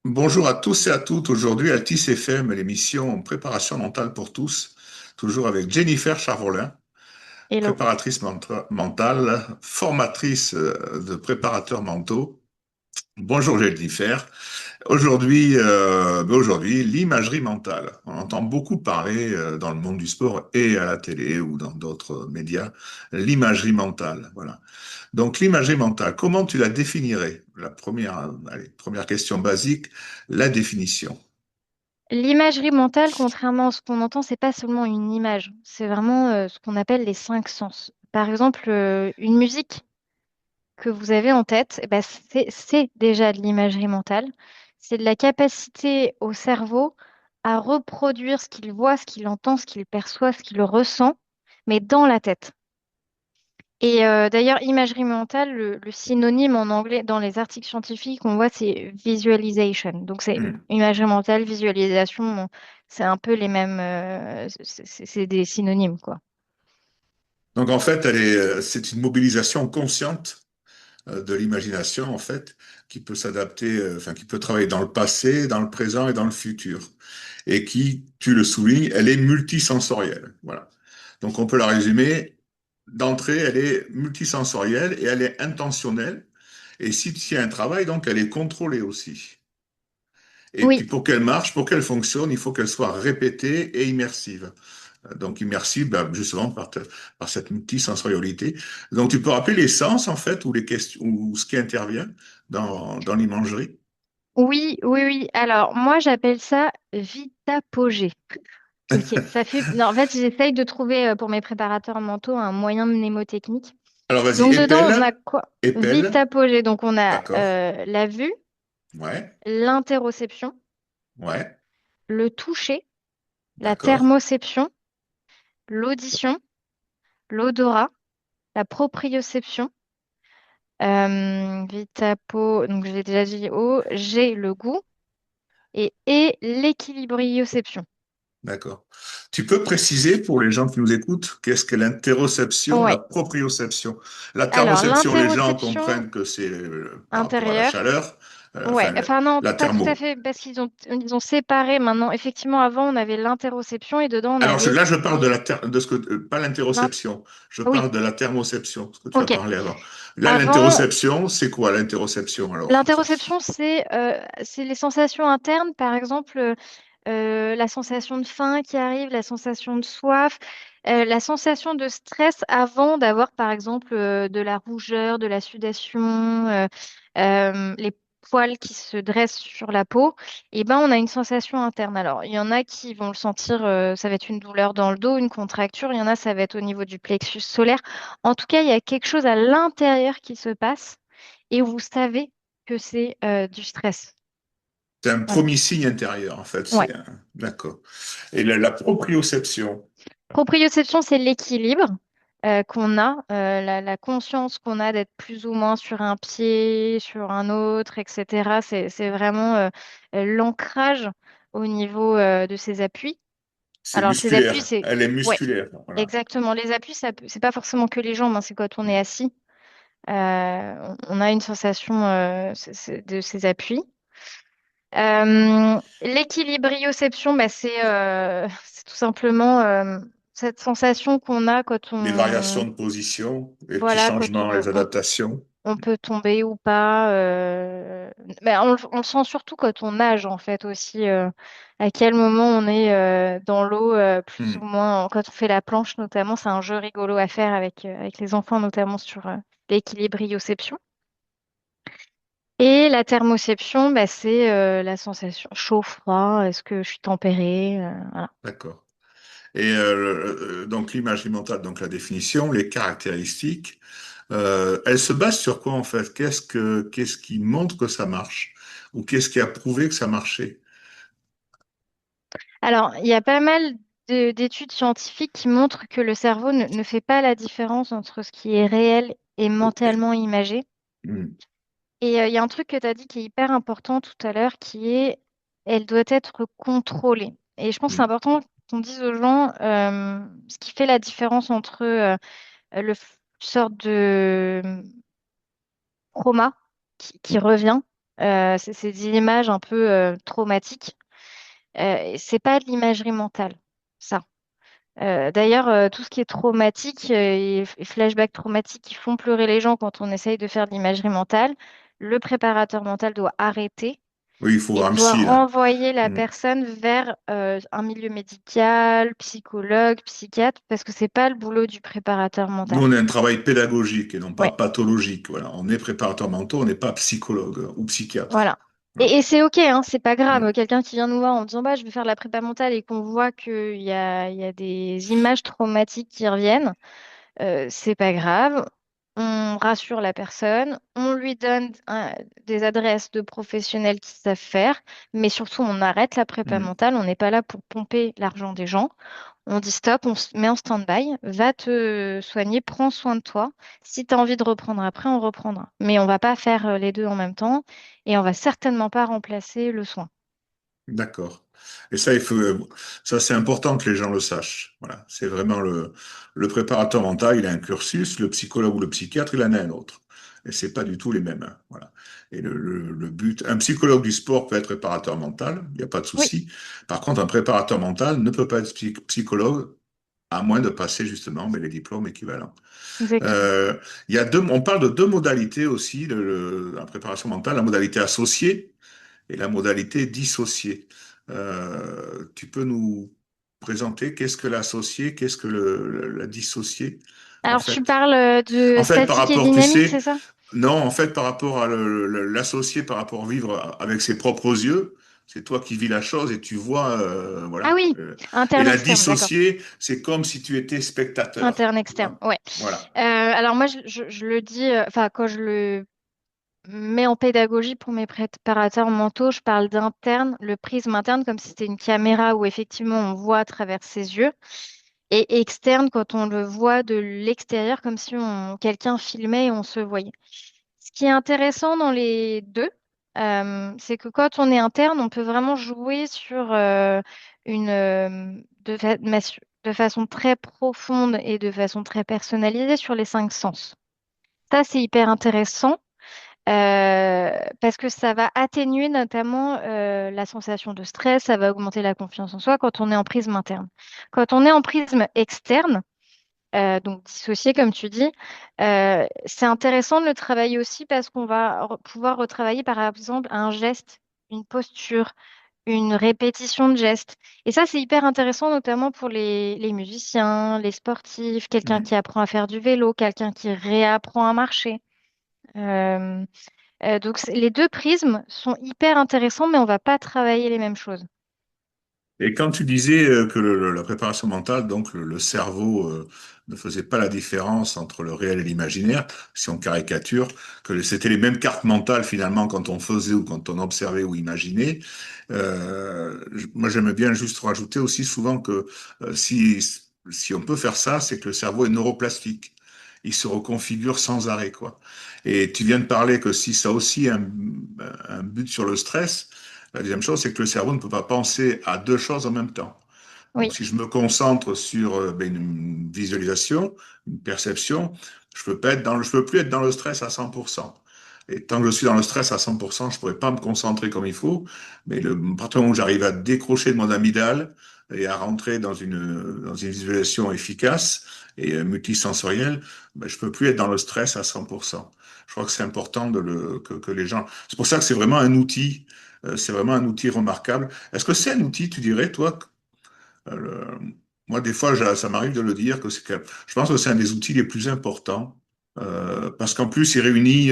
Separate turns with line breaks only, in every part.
Bonjour à tous et à toutes. Aujourd'hui, Altis FM, l'émission Préparation mentale pour tous, toujours avec Jennifer Charvolin,
Hello.
préparatrice mentale, formatrice de préparateurs mentaux. Bonjour Jennifer. Aujourd'hui, l'imagerie mentale. On entend beaucoup parler dans le monde du sport et à la télé ou dans d'autres médias, l'imagerie mentale. Voilà. Donc, l'imagerie mentale, comment tu la définirais? La première, première question basique, la définition.
L'imagerie mentale, contrairement à ce qu'on entend, c'est pas seulement une image, c'est vraiment ce qu'on appelle les cinq sens. Par exemple, une musique que vous avez en tête, eh ben, c'est déjà de l'imagerie mentale. C'est de la capacité au cerveau à reproduire ce qu'il voit, ce qu'il entend, ce qu'il perçoit, ce qu'il ressent, mais dans la tête. Et d'ailleurs, imagerie mentale, le synonyme en anglais dans les articles scientifiques, on voit, c'est visualization. Donc, c'est
Hmm.
imagerie mentale, visualisation, c'est un peu les mêmes, c'est des synonymes, quoi.
Donc, en fait, c'est une mobilisation consciente de l'imagination, en fait, qui peut s'adapter, enfin, qui peut travailler dans le passé, dans le présent et dans le futur. Et qui, tu le soulignes, elle est multisensorielle. Voilà. Donc, on peut la résumer. D'entrée, elle est multisensorielle et elle est intentionnelle. Et si tu y as un travail, donc, elle est contrôlée aussi. Et
Oui,
puis pour qu'elle marche, pour qu'elle fonctionne, il faut qu'elle soit répétée et immersive. Donc immersive, bah, justement par cette multisensorialité. Donc tu peux rappeler les sens en fait ou les questions ou ce qui intervient dans l'imagerie.
oui, oui, oui. Alors, moi, j'appelle ça vitapogée. Ok, ça fait. Non, en fait, j'essaye de trouver pour mes préparateurs mentaux un moyen mnémotechnique.
Alors vas-y,
Donc, dedans, on a
épelle,
quoi?
épelle,
Vitapogée. Donc, on a
d'accord.
la vue,
Ouais,
l'interoception,
ouais,
le toucher, la
d'accord,
thermoception, l'audition, l'odorat, la proprioception, vitapo, donc je l'ai déjà dit, O, G, le goût, et l'équilibrioception.
d'accord. Tu peux préciser pour les gens qui nous écoutent qu'est-ce que l'interoception, la
Ouais.
proprioception. La
Alors,
thermoception, les gens
l'interoception
comprennent que c'est par rapport à la
intérieure.
chaleur,
Ouais, enfin non,
la
pas tout à
thermo.
fait, parce qu'ils ont séparé maintenant. Effectivement, avant, on avait l'interoception et dedans, on
Alors
avait
là, je parle de de ce que, pas
l'in-
l'interoception, je
Oui,
parle de la thermoception, ce que tu as
ok.
parlé avant. Là,
Avant,
l'interoception, c'est quoi l'interoception alors?
l'interoception, c'est les sensations internes, par exemple, la sensation de faim qui arrive, la sensation de soif, la sensation de stress avant d'avoir, par exemple, de la rougeur, de la sudation, les poils qui se dressent sur la peau. Et ben, on a une sensation interne. Alors, il y en a qui vont le sentir, ça va être une douleur dans le dos, une contracture. Il y en a, ça va être au niveau du plexus solaire. En tout cas, il y a quelque chose à l'intérieur qui se passe et vous savez que c'est du stress.
C'est un
Voilà.
premier signe intérieur, en fait.
Ouais.
D'accord. Et la proprioception.
Proprioception, c'est l'équilibre qu'on a, la conscience qu'on a d'être plus ou moins sur un pied, sur un autre, etc. C'est vraiment l'ancrage au niveau de ses appuis.
C'est
Alors, ces appuis,
musculaire.
c'est...
Elle est
Ouais,
musculaire. Voilà.
exactement. Les appuis, c'est pas forcément que les jambes, hein, c'est quand on est assis. On a une sensation de ces appuis. L'équilibrioception, bah, c'est tout simplement cette sensation qu'on a quand
Les variations
on,
de position, les petits
voilà, quand
changements, les adaptations.
on peut tomber ou pas. Mais on le sent surtout quand on nage, en fait, aussi. À quel moment on est dans l'eau, plus ou
Hmm.
moins. Quand on fait la planche, notamment, c'est un jeu rigolo à faire avec les enfants, notamment sur l'équilibrioception. Et la thermoception, bah, c'est la sensation chaud-froid, est-ce que je suis tempérée, voilà.
D'accord. Et donc l'imagerie mentale, donc la définition, les caractéristiques, elle se base sur quoi en fait? Qu'est-ce qui montre que ça marche? Ou qu'est-ce qui a prouvé que ça marchait?
Alors, il y a pas mal d'études scientifiques qui montrent que le cerveau ne fait pas la différence entre ce qui est réel et mentalement imagé.
Hmm.
Et il y a un truc que tu as dit qui est hyper important tout à l'heure, qui est, elle doit être contrôlée. Et je pense que c'est
Hmm.
important qu'on dise aux gens ce qui fait la différence entre sorte de trauma qui revient. C'est des images un peu traumatiques. Et c'est pas de l'imagerie mentale, ça. D'ailleurs, tout ce qui est traumatique et flashbacks traumatiques qui font pleurer les gens quand on essaye de faire de l'imagerie mentale, le préparateur mental doit arrêter
Oui, il faut
et
un
doit
psy, là.
renvoyer la
Mm.
personne vers un milieu médical, psychologue, psychiatre, parce que c'est pas le boulot du préparateur
Nous,
mental.
on a un travail pédagogique et non pas
Ouais,
pathologique. Voilà. On est préparateur mentaux, on n'est pas psychologue ou psychiatre.
voilà.
Voilà.
Et c'est OK, hein, c'est pas grave.
Mm.
Quelqu'un qui vient nous voir en disant bah, je vais faire de la prépa mentale et qu'on voit il y a des images traumatiques qui reviennent. C'est pas grave. On rassure la personne, on lui donne des adresses de professionnels qui savent faire, mais surtout on arrête la prépa
Mm.
mentale. On n'est pas là pour pomper l'argent des gens. On dit stop, on se met en stand-by, va te soigner, prends soin de toi. Si tu as envie de reprendre après, on reprendra. Mais on va pas faire les deux en même temps et on va certainement pas remplacer le soin.
D'accord. Et ça, ça, c'est important que les gens le sachent. Voilà. C'est vraiment le préparateur mental, il a un cursus, le psychologue ou le psychiatre, il en a un autre. Et c'est pas du tout les mêmes, hein. Voilà. Et le but, un psychologue du sport peut être préparateur mental, il n'y a pas de
Oui,
souci. Par contre, un préparateur mental ne peut pas être psychologue à moins de passer justement mais les diplômes équivalents.
exactement.
Euh, il y a on parle de deux modalités aussi, la préparation mentale, la modalité associée et la modalité dissociée. Tu peux nous présenter qu'est-ce que l'associé, qu'est-ce que la dissocié, en
Alors tu
fait?
parles de
En fait, par
statique et
rapport, tu
dynamique,
sais,
c'est ça?
non, en fait, par rapport à l'associé, par rapport à vivre avec ses propres yeux, c'est toi qui vis la chose et tu vois,
Ah
voilà.
oui,
Et
interne,
la
externe, d'accord.
dissocié, c'est comme si tu étais spectateur,
Interne,
tu
externe,
vois?
ouais.
Voilà.
Alors moi, je le dis, enfin, quand je le mets en pédagogie pour mes préparateurs mentaux, je parle d'interne, le prisme interne, comme si c'était une caméra où effectivement on voit à travers ses yeux, et externe quand on le voit de l'extérieur, comme si quelqu'un filmait et on se voyait. Ce qui est intéressant dans les deux, c'est que quand on est interne, on peut vraiment jouer sur de façon très profonde et de façon très personnalisée sur les cinq sens. Ça, c'est hyper intéressant parce que ça va atténuer notamment la sensation de stress, ça va augmenter la confiance en soi quand on est en prisme interne. Quand on est en prisme externe, donc dissocié, comme tu dis. C'est intéressant de le travailler aussi parce qu'on va pouvoir retravailler, par exemple, un geste, une posture, une répétition de gestes. Et ça, c'est hyper intéressant, notamment pour les musiciens, les sportifs, quelqu'un qui
Mhm.
apprend à faire du vélo, quelqu'un qui réapprend à marcher. Euh, donc, les deux prismes sont hyper intéressants, mais on va pas travailler les mêmes choses.
Et quand tu disais que la préparation mentale, donc le cerveau ne faisait pas la différence entre le réel et l'imaginaire, si on caricature, que c'était les mêmes cartes mentales finalement quand on faisait ou quand on observait ou imaginait, moi j'aimais bien juste rajouter aussi souvent que si on peut faire ça, c'est que le cerveau est neuroplastique. Il se reconfigure sans arrêt, quoi. Et tu viens de parler que si ça a aussi un but sur le stress, la deuxième chose, c'est que le cerveau ne peut pas penser à deux choses en même temps. Donc,
Oui,
si je me concentre sur une visualisation, une perception, je peux plus être dans le stress à 100%. Et tant que je suis dans le stress à 100%, je pourrais pas me concentrer comme il faut. Mais à partir du moment où j'arrive à décrocher de mon amygdale et à rentrer dans une visualisation efficace et multisensorielle, ben, je peux plus être dans le stress à 100%. Je crois que c'est important que les gens. C'est pour ça que c'est vraiment un outil. C'est vraiment un outil remarquable. Est-ce que c'est un outil, tu dirais, toi, euh, le- moi, des fois, ça m'arrive de le dire je pense que c'est un des outils les plus importants parce qu'en plus, il réunit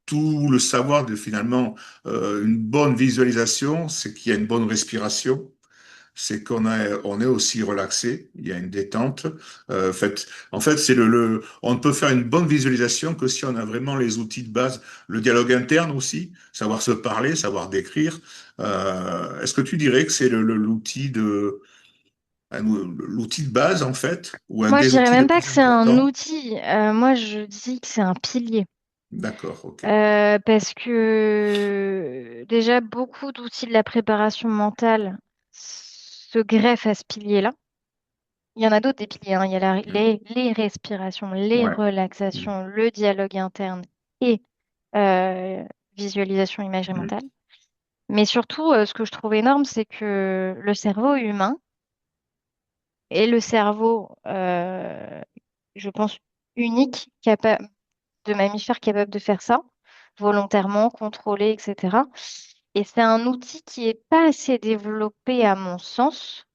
tout le savoir de finalement une bonne visualisation, c'est qu'il y a une bonne respiration, c'est on est aussi relaxé, il y a une détente. En fait, on ne peut faire une bonne visualisation que si on a vraiment les outils de base, le dialogue interne aussi, savoir se parler, savoir décrire. Est-ce que tu dirais que c'est l'outil de base, en fait, ou un
moi je
des
dirais
outils les
même pas que
plus
c'est un
importants?
outil. Moi, je dis que c'est un pilier.
D'accord, ok.
Parce que déjà, beaucoup d'outils de la préparation mentale se greffent à ce pilier-là. Il y en a d'autres des piliers, hein. Il y a
Mm.
les respirations, les
Ouais. Mm.
relaxations, le dialogue interne et visualisation, imagerie
Mm.
mentale. Mais surtout, ce que je trouve énorme, c'est que le cerveau humain est le cerveau, je pense, unique, capable de mammifères capable de faire ça, volontairement, contrôlé, etc. Et c'est un outil qui n'est pas assez développé à mon sens.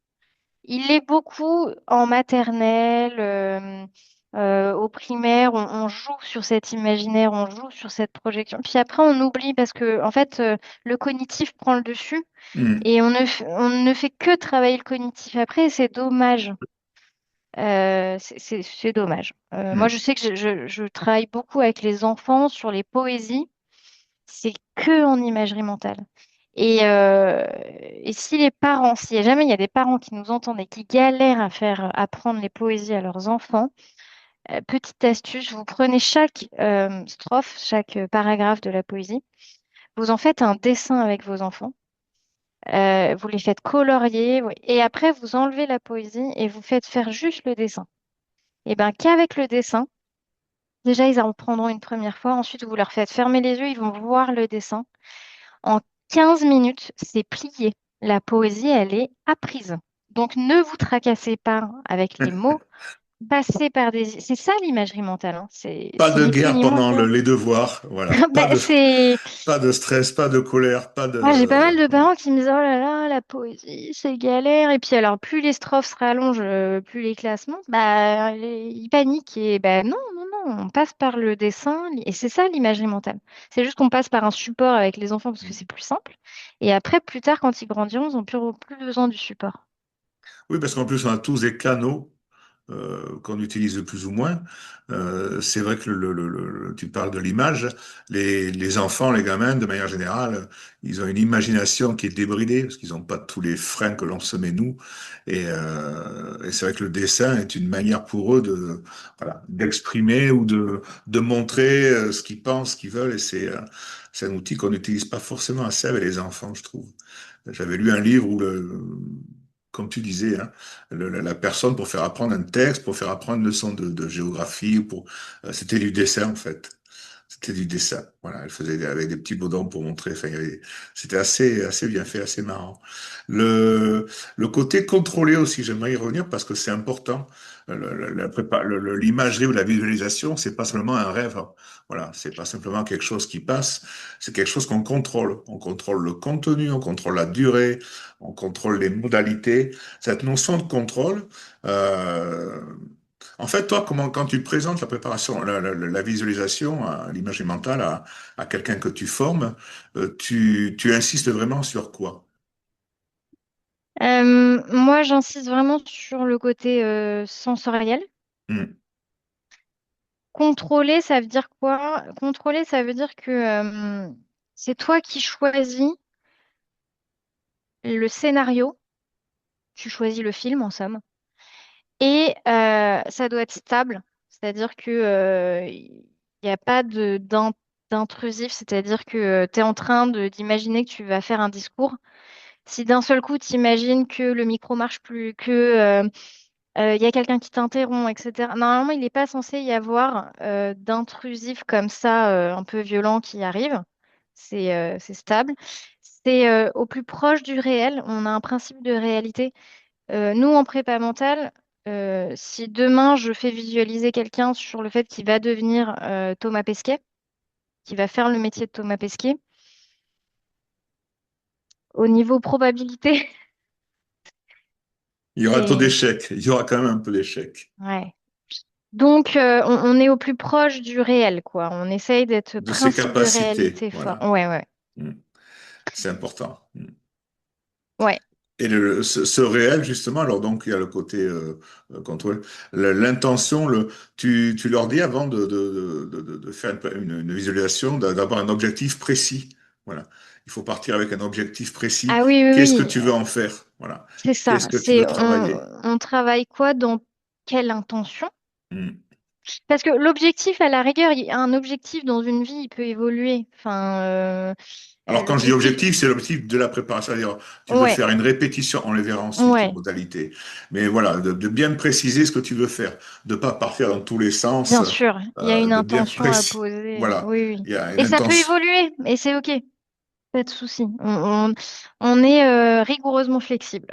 Il est beaucoup en maternelle, au primaire, on joue sur cet imaginaire, on joue sur cette projection. Puis après, on oublie parce que, en fait, le cognitif prend le dessus
Mm.
et on ne fait que travailler le cognitif après, et c'est dommage. C'est dommage. Moi,
Mm.
je sais que je travaille beaucoup avec les enfants sur les poésies. C'est que en imagerie mentale. Et si les parents, si jamais il y a des parents qui nous entendent et qui galèrent à faire apprendre les poésies à leurs enfants, petite astuce, vous prenez chaque strophe, chaque paragraphe de la poésie, vous en faites un dessin avec vos enfants, vous les faites colorier, et après vous enlevez la poésie et vous faites faire juste le dessin. Et bien qu'avec le dessin, déjà ils en prendront une première fois, ensuite vous leur faites fermer les yeux, ils vont voir le dessin. En 15 minutes, c'est plié. La poésie, elle est apprise. Donc, ne vous tracassez pas avec les mots. Passez par des... C'est ça l'imagerie mentale, hein.
Pas
C'est
de
ni plus
guerre
ni moins
pendant
que...
les devoirs, voilà.
Ben, c'est...
Pas de stress, pas de colère, pas
Moi, j'ai pas
de.
mal de parents qui me disent, oh là là, la poésie, c'est galère. Et puis alors, plus les strophes se rallongent, plus les classements, bah, ils paniquent. Et ben non, non, non, on passe par le dessin. Et c'est ça l'imagerie mentale. C'est juste qu'on passe par un support avec les enfants parce que c'est plus simple. Et après, plus tard, quand ils grandiront, ils n'ont plus besoin du support.
Oui, parce qu'en plus, on a tous des canaux qu'on utilise plus ou moins. C'est vrai que tu parles de l'image. Les enfants, les gamins, de manière générale, ils ont une imagination qui est débridée parce qu'ils n'ont pas tous les freins que l'on se met nous. Et c'est vrai que le dessin est une manière pour eux de, voilà, d'exprimer ou de montrer ce qu'ils pensent, ce qu'ils veulent. Et c'est un outil qu'on n'utilise pas forcément assez avec les enfants, je trouve. J'avais lu un livre où comme tu disais, hein, la personne pour faire apprendre un texte, pour faire apprendre une leçon de géographie, c'était du dessin en fait. C'était du dessin. Voilà, elle faisait avec des petits bonhommes pour montrer. Enfin, c'était assez bien fait, assez marrant. Le, le côté contrôlé aussi, j'aimerais y revenir parce que c'est important. L'imagerie ou la visualisation, c'est pas seulement un rêve, hein. Voilà, c'est pas simplement quelque chose qui passe, c'est quelque chose qu'on contrôle. On contrôle le contenu, on contrôle la durée, on contrôle les modalités. Cette notion de contrôle, euh, en fait, toi, quand tu présentes la préparation, la visualisation, l'imagerie mentale à quelqu'un que tu formes, tu insistes vraiment sur quoi?
Moi, j'insiste vraiment sur le côté sensoriel.
Hmm.
Contrôler, ça veut dire quoi? Contrôler, ça veut dire que c'est toi qui choisis le scénario, tu choisis le film en somme, et ça doit être stable, c'est-à-dire que il n'y a pas d'intrusif, c'est-à-dire que tu es en train d'imaginer que tu vas faire un discours. Si d'un seul coup, tu imagines que le micro marche plus, que il y a quelqu'un qui t'interrompt, etc. Normalement, il n'est pas censé y avoir d'intrusif comme ça, un peu violent qui arrive. C'est stable. C'est au plus proche du réel. On a un principe de réalité. Nous, en prépa mentale, si demain je fais visualiser quelqu'un sur le fait qu'il va devenir Thomas Pesquet, qui va faire le métier de Thomas Pesquet, au niveau probabilité,
Il y aura un taux
c'est...
d'échec. Il y aura quand même un peu d'échec
Ouais. Donc, on est au plus proche du réel, quoi. On essaye d'être
de ses
principe de
capacités.
réalité fort.
Voilà.
Ouais, ouais,
Hmm. C'est important. Hmm.
ouais.
Et ce réel, justement, alors donc il y a le côté contrôle, l'intention, tu leur dis avant de faire une visualisation, d'avoir un objectif précis. Voilà. Il faut partir avec un objectif précis.
Ah oui, oui,
Qu'est-ce que
oui,
tu veux en faire? Voilà.
c'est ça.
Qu'est-ce que tu veux travailler?
On travaille quoi dans quelle intention?
Hmm.
Parce que l'objectif, à la rigueur, un objectif dans une vie, il peut évoluer. Enfin,
Alors, quand je dis
L'objectif,
objectif, c'est l'objectif de la préparation. C'est-à-dire, tu veux
ouais,
faire une répétition, on les verra ensuite, les
ouais,
modalités. Mais voilà, de bien préciser ce que tu veux faire, de pas partir dans tous les sens,
bien sûr, il y a une
de bien
intention à
précis.
poser.
Voilà,
Oui, oui.
il y a une
Et ça peut
intention.
évoluer, et c'est OK, pas de souci. On est rigoureusement flexible.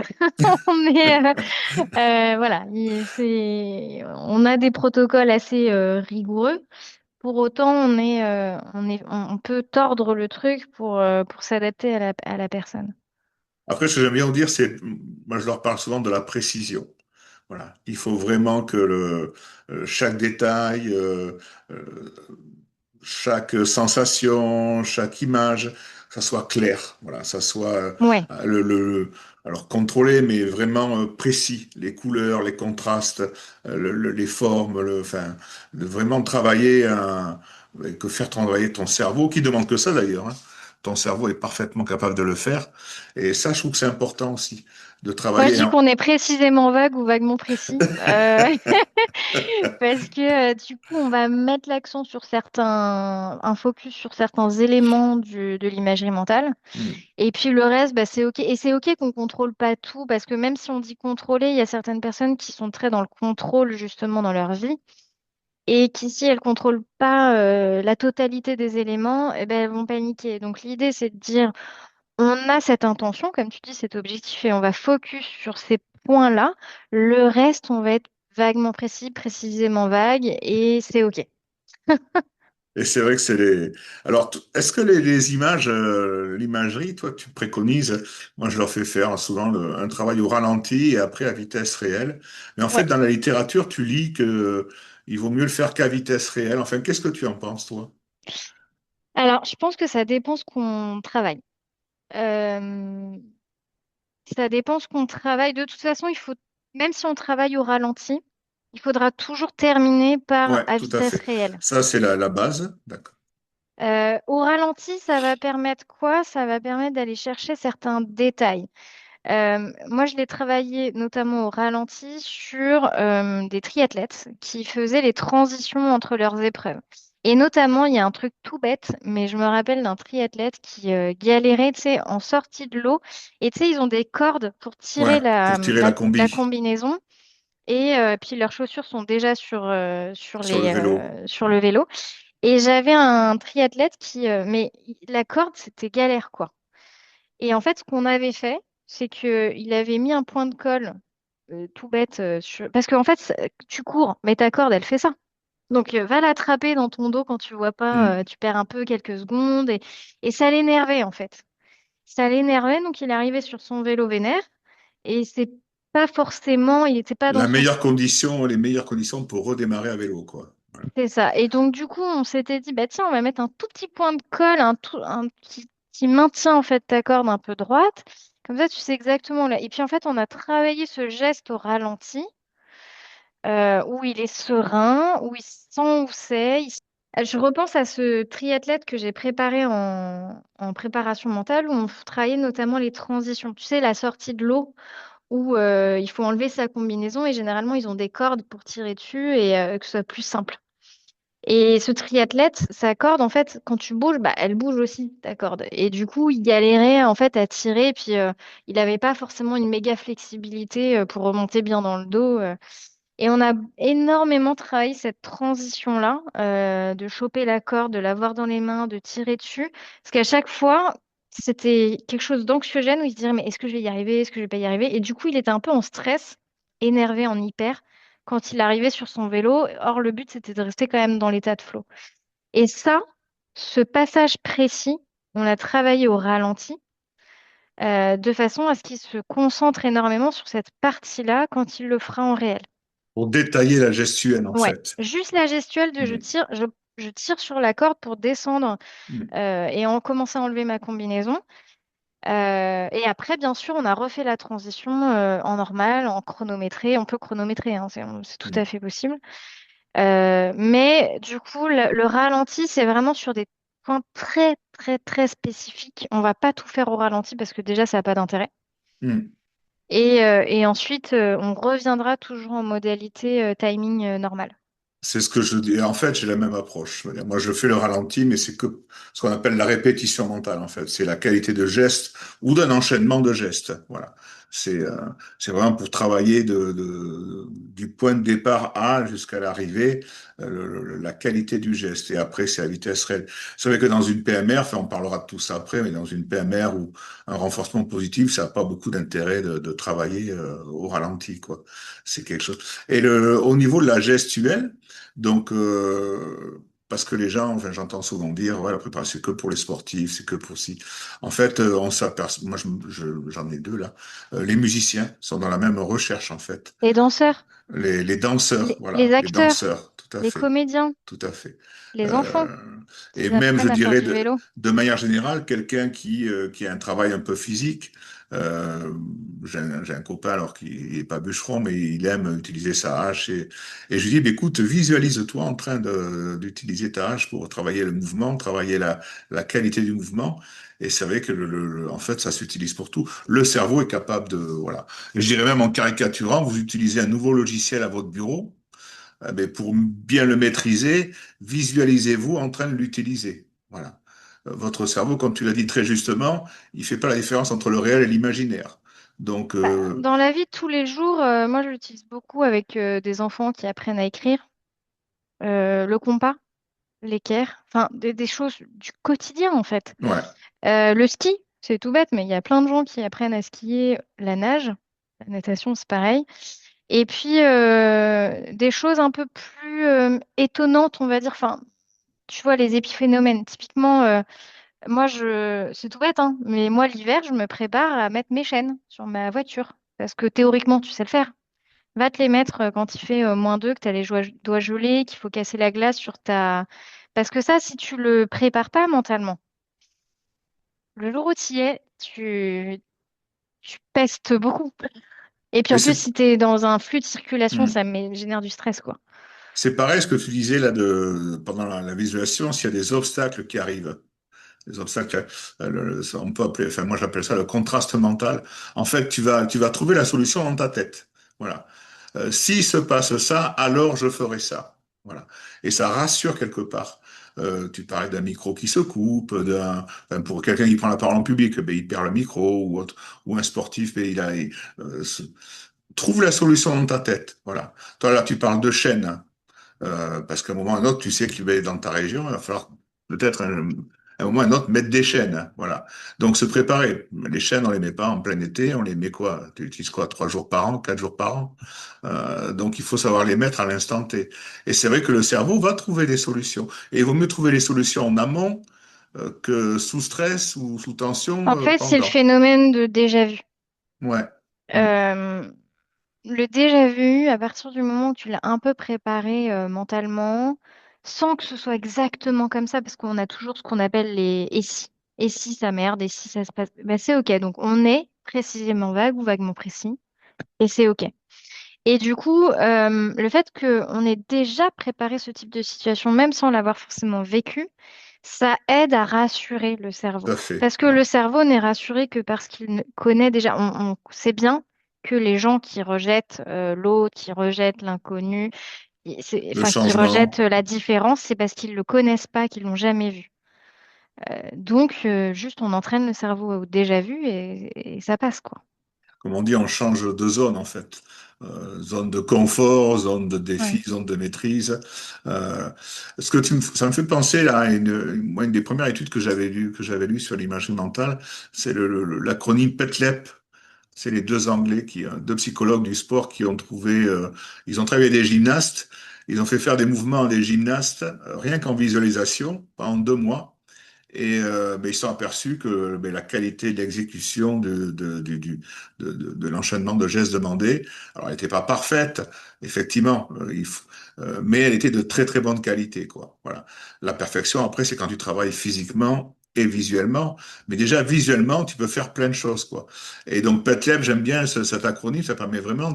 On est, voilà, on a des protocoles assez rigoureux. Pour autant, on peut tordre le truc pour s'adapter à la personne.
Après, ce que j'aime bien dire, c'est, moi, je leur parle souvent de la précision. Voilà, il faut vraiment que chaque détail, euh, chaque sensation, chaque image, ça soit clair. Voilà, ça soit
Ouais.
alors contrôlé, mais vraiment précis. Les couleurs, les contrastes, les formes, enfin, de vraiment travailler que faire travailler ton cerveau, qui demande que ça d'ailleurs, hein. Ton cerveau est parfaitement capable de le faire. Et ça, je trouve que c'est important aussi, de
Moi, je
travailler.
dis qu'on est précisément vague ou vaguement précis, parce que du coup, on va mettre l'accent sur un focus sur certains éléments de l'imagerie mentale.
Hmm.
Et puis le reste, bah, c'est OK. Et c'est OK qu'on contrôle pas tout, parce que même si on dit contrôler, il y a certaines personnes qui sont très dans le contrôle justement dans leur vie. Et qui, si elles contrôlent pas la totalité des éléments, eh ben, elles vont paniquer. Donc l'idée, c'est de dire, on a cette intention, comme tu dis, cet objectif, et on va focus sur ces points-là. Le reste, on va être vaguement précis, précisément vague, et c'est OK.
Et c'est vrai que c'est les. Alors, est-ce que les images, l'imagerie, toi, tu préconises, moi je leur fais faire souvent un travail au ralenti et après à vitesse réelle. Mais en fait,
Ouais.
dans la littérature, tu lis que il vaut mieux le faire qu'à vitesse réelle. Enfin, qu'est-ce que tu en penses, toi?
Alors, je pense que ça dépend ce qu'on travaille. Euh, Ça dépend ce qu'on travaille. De toute façon, même si on travaille au ralenti, il faudra toujours terminer par
Ouais,
à
tout à
vitesse
fait.
réelle.
Ça, c'est la base. D'accord.
Au ralenti, ça va permettre quoi? Ça va permettre d'aller chercher certains détails. Moi, je l'ai travaillé notamment au ralenti sur des triathlètes qui faisaient les transitions entre leurs épreuves. Et notamment, il y a un truc tout bête, mais je me rappelle d'un triathlète qui galérait, tu sais, en sortie de l'eau. Et tu sais, ils ont des cordes pour
Ouais,
tirer
pour tirer la
la
combi
combinaison. Et puis leurs chaussures sont déjà
sur le vélo.
sur le vélo. Et j'avais un triathlète mais la corde, c'était galère, quoi. Et en fait, ce qu'on avait fait, c'est qu'il avait mis un point de colle tout bête parce qu'en fait, tu cours, mais ta corde, elle fait ça. Donc, va l'attraper dans ton dos quand tu vois pas,
Hmm.
tu perds un peu quelques secondes et ça l'énervait en fait. Ça l'énervait, donc il est arrivé sur son vélo vénère et c'est pas forcément, il n'était pas dans
La
son.
meilleure condition, les meilleures conditions pour redémarrer à vélo, quoi. Voilà.
C'est ça. Et donc, du coup, on s'était dit, bah tiens, on va mettre un tout petit point de colle, un qui maintient en fait ta corde un peu droite. Comme ça, tu sais exactement là. Et puis, en fait, on a travaillé ce geste au ralenti, où il est serein, où il sent où c'est. Je repense à ce triathlète que j'ai préparé en préparation mentale, où on travaillait notamment les transitions. Tu sais, la sortie de l'eau, où il faut enlever sa combinaison, et généralement, ils ont des cordes pour tirer dessus et que ce soit plus simple. Et ce triathlète, sa corde, en fait, quand tu bouges, bah, elle bouge aussi, ta corde. Et du coup, il galérait, en fait, à tirer. Puis, il n'avait pas forcément une méga flexibilité pour remonter bien dans le dos. Et on a énormément travaillé cette transition-là, de choper la corde, de l'avoir dans les mains, de tirer dessus. Parce qu'à chaque fois, c'était quelque chose d'anxiogène où il se disait, mais est-ce que je vais y arriver? Est-ce que je vais pas y arriver? Et du coup, il était un peu en stress, énervé, en hyper, quand il arrivait sur son vélo. Or, le but, c'était de rester quand même dans l'état de flow. Et ça, ce passage précis, on l'a travaillé au ralenti, de façon à ce qu'il se concentre énormément sur cette partie-là quand il le fera en réel.
Pour détailler la gestuelle, en
Ouais,
fait.
juste la gestuelle de
Hmm.
je tire sur la corde pour descendre
Hmm.
et en commencer à enlever ma combinaison. Et après, bien sûr, on a refait la transition en normal, en chronométré. On peut chronométrer, hein, c'est tout
Hmm.
à fait possible. Mais du coup, le ralenti, c'est vraiment sur des points très, très, très spécifiques. On va pas tout faire au ralenti parce que déjà, ça n'a pas d'intérêt.
Hmm.
Et ensuite, on reviendra toujours en modalité timing normal.
C'est ce que je dis. En fait, j'ai la même approche. Je veux dire, moi, je fais le ralenti, mais c'est que ce qu'on appelle la répétition mentale, en fait. C'est la qualité de geste ou d'un enchaînement de gestes. Voilà. C'est vraiment pour travailler du point de départ A jusqu'à l'arrivée, la qualité du geste. Et après, c'est à vitesse réelle. C'est vrai que dans une PMR, enfin, on parlera de tout ça après, mais dans une PMR ou un renforcement positif, ça n'a pas beaucoup d'intérêt de travailler au ralenti, quoi. C'est quelque chose. Et au niveau de la gestuelle, donc, parce que les gens, enfin, j'entends souvent dire, ouais, la préparation, c'est que pour les sportifs, c'est que pour si. En fait, on s'aperçoit, moi, j'en ai deux là. Les musiciens sont dans la même recherche, en fait.
Les danseurs,
Les danseurs,
les
voilà, les
acteurs,
danseurs, tout à
les
fait.
comédiens,
Tout à fait.
les enfants
Euh, et
qui
même, je
apprennent à faire
dirais,
du vélo.
de manière générale, quelqu'un qui a un travail un peu physique, euh, j'ai un copain alors qui est pas bûcheron, mais il aime utiliser sa hache et je lui dis, bah, écoute, visualise-toi en train d'utiliser ta hache pour travailler le mouvement, travailler la qualité du mouvement. Et c'est vrai que en fait, ça s'utilise pour tout. Le cerveau est capable de, voilà. Et je dirais même en caricaturant, vous utilisez un nouveau logiciel à votre bureau. Mais pour bien le maîtriser, visualisez-vous en train de l'utiliser. Voilà. Votre cerveau, comme tu l'as dit très justement, il fait pas la différence entre le réel et l'imaginaire. Donc,
Bah, dans la vie de tous les jours, moi je l'utilise beaucoup avec des enfants qui apprennent à écrire, le compas, l'équerre, enfin des choses du quotidien en fait.
ouais,
Le ski, c'est tout bête, mais il y a plein de gens qui apprennent à skier, la nage, la natation, c'est pareil. Et puis des choses un peu plus étonnantes, on va dire. Enfin, tu vois, les épiphénomènes. Typiquement, c'est tout bête, hein, mais moi, l'hiver, je me prépare à mettre mes chaînes sur ma voiture. Parce que théoriquement, tu sais le faire. Va te les mettre quand il fait -2, que tu as les doigts gelés, qu'il faut casser la glace sur ta. Parce que ça, si tu le prépares pas mentalement, le jour où tu y es, tu pestes beaucoup. Et puis
mais
en plus, si tu es dans un flux de circulation,
hmm.
ça génère du stress, quoi.
C'est pareil ce que tu disais là pendant la visualisation, s'il y a des obstacles qui arrivent. Les obstacles, on peut appeler, enfin moi j'appelle ça le contraste mental. En fait, tu vas trouver la solution dans ta tête. Voilà. S'il se passe ça, alors je ferai ça. Voilà. Et ça rassure quelque part. Tu parlais d'un micro qui se coupe, pour quelqu'un qui prend la parole en public, ben, il perd le micro ou autre, ou un sportif, ben, euh, se- trouve la solution dans ta tête. Voilà. Toi là, tu parles de chaîne. Parce qu'à un moment ou à un autre, tu sais que tu vas être dans ta région, il va falloir peut-être à un moment ou à un autre mettre des chaînes. Hein, voilà. Donc se préparer. Les chaînes, on les met pas en plein été, on les met quoi? Tu utilises quoi? 3 jours par an, 4 jours par an. Donc il faut savoir les mettre à l'instant T. Et c'est vrai que le cerveau va trouver des solutions. Et il vaut mieux trouver les solutions en amont que sous stress ou sous tension
En fait, c'est le
pendant.
phénomène de déjà-vu.
Ouais. Mm.
Euh, le déjà-vu, à partir du moment où tu l'as un peu préparé mentalement, sans que ce soit exactement comme ça, parce qu'on a toujours ce qu'on appelle les et si. Et si ça merde, et si ça se passe, bah, c'est OK. Donc on est précisément vague ou vaguement précis, et c'est OK. Et du coup, le fait qu'on ait déjà préparé ce type de situation, même sans l'avoir forcément vécu, ça aide à rassurer le
Tout
cerveau.
à fait.
Parce que
Ouais.
le cerveau n'est rassuré que parce connaît déjà. On sait bien que les gens qui rejettent l'autre, qui rejettent l'inconnu,
Le
enfin, qui rejettent
changement.
la différence, c'est parce qu'ils ne le connaissent pas, qu'ils l'ont jamais vu. Donc, juste, on entraîne le cerveau au déjà vu et ça passe, quoi.
Comme on dit, on change de zone en fait. Zone de confort, zone de
Ouais.
défi, zone de maîtrise. Euh, ça me fait penser là, moi, une des premières études que j'avais lues sur l'imagerie mentale, c'est l'acronyme PETLEP. C'est les deux Anglais deux psychologues du sport qui ont ils ont travaillé avec des gymnastes, ils ont fait faire des mouvements à des gymnastes, rien qu'en visualisation, pendant 2 mois. Et ben, ils se sont aperçus que ben, la qualité de l'exécution de l'enchaînement de gestes demandés, alors elle n'était pas parfaite, effectivement, mais elle était de très très bonne qualité, quoi. Voilà. La perfection, après, c'est quand tu travailles physiquement et visuellement, mais déjà visuellement, tu peux faire plein de choses, quoi. Et donc PETLEB, j'aime bien cet acronyme, ça permet vraiment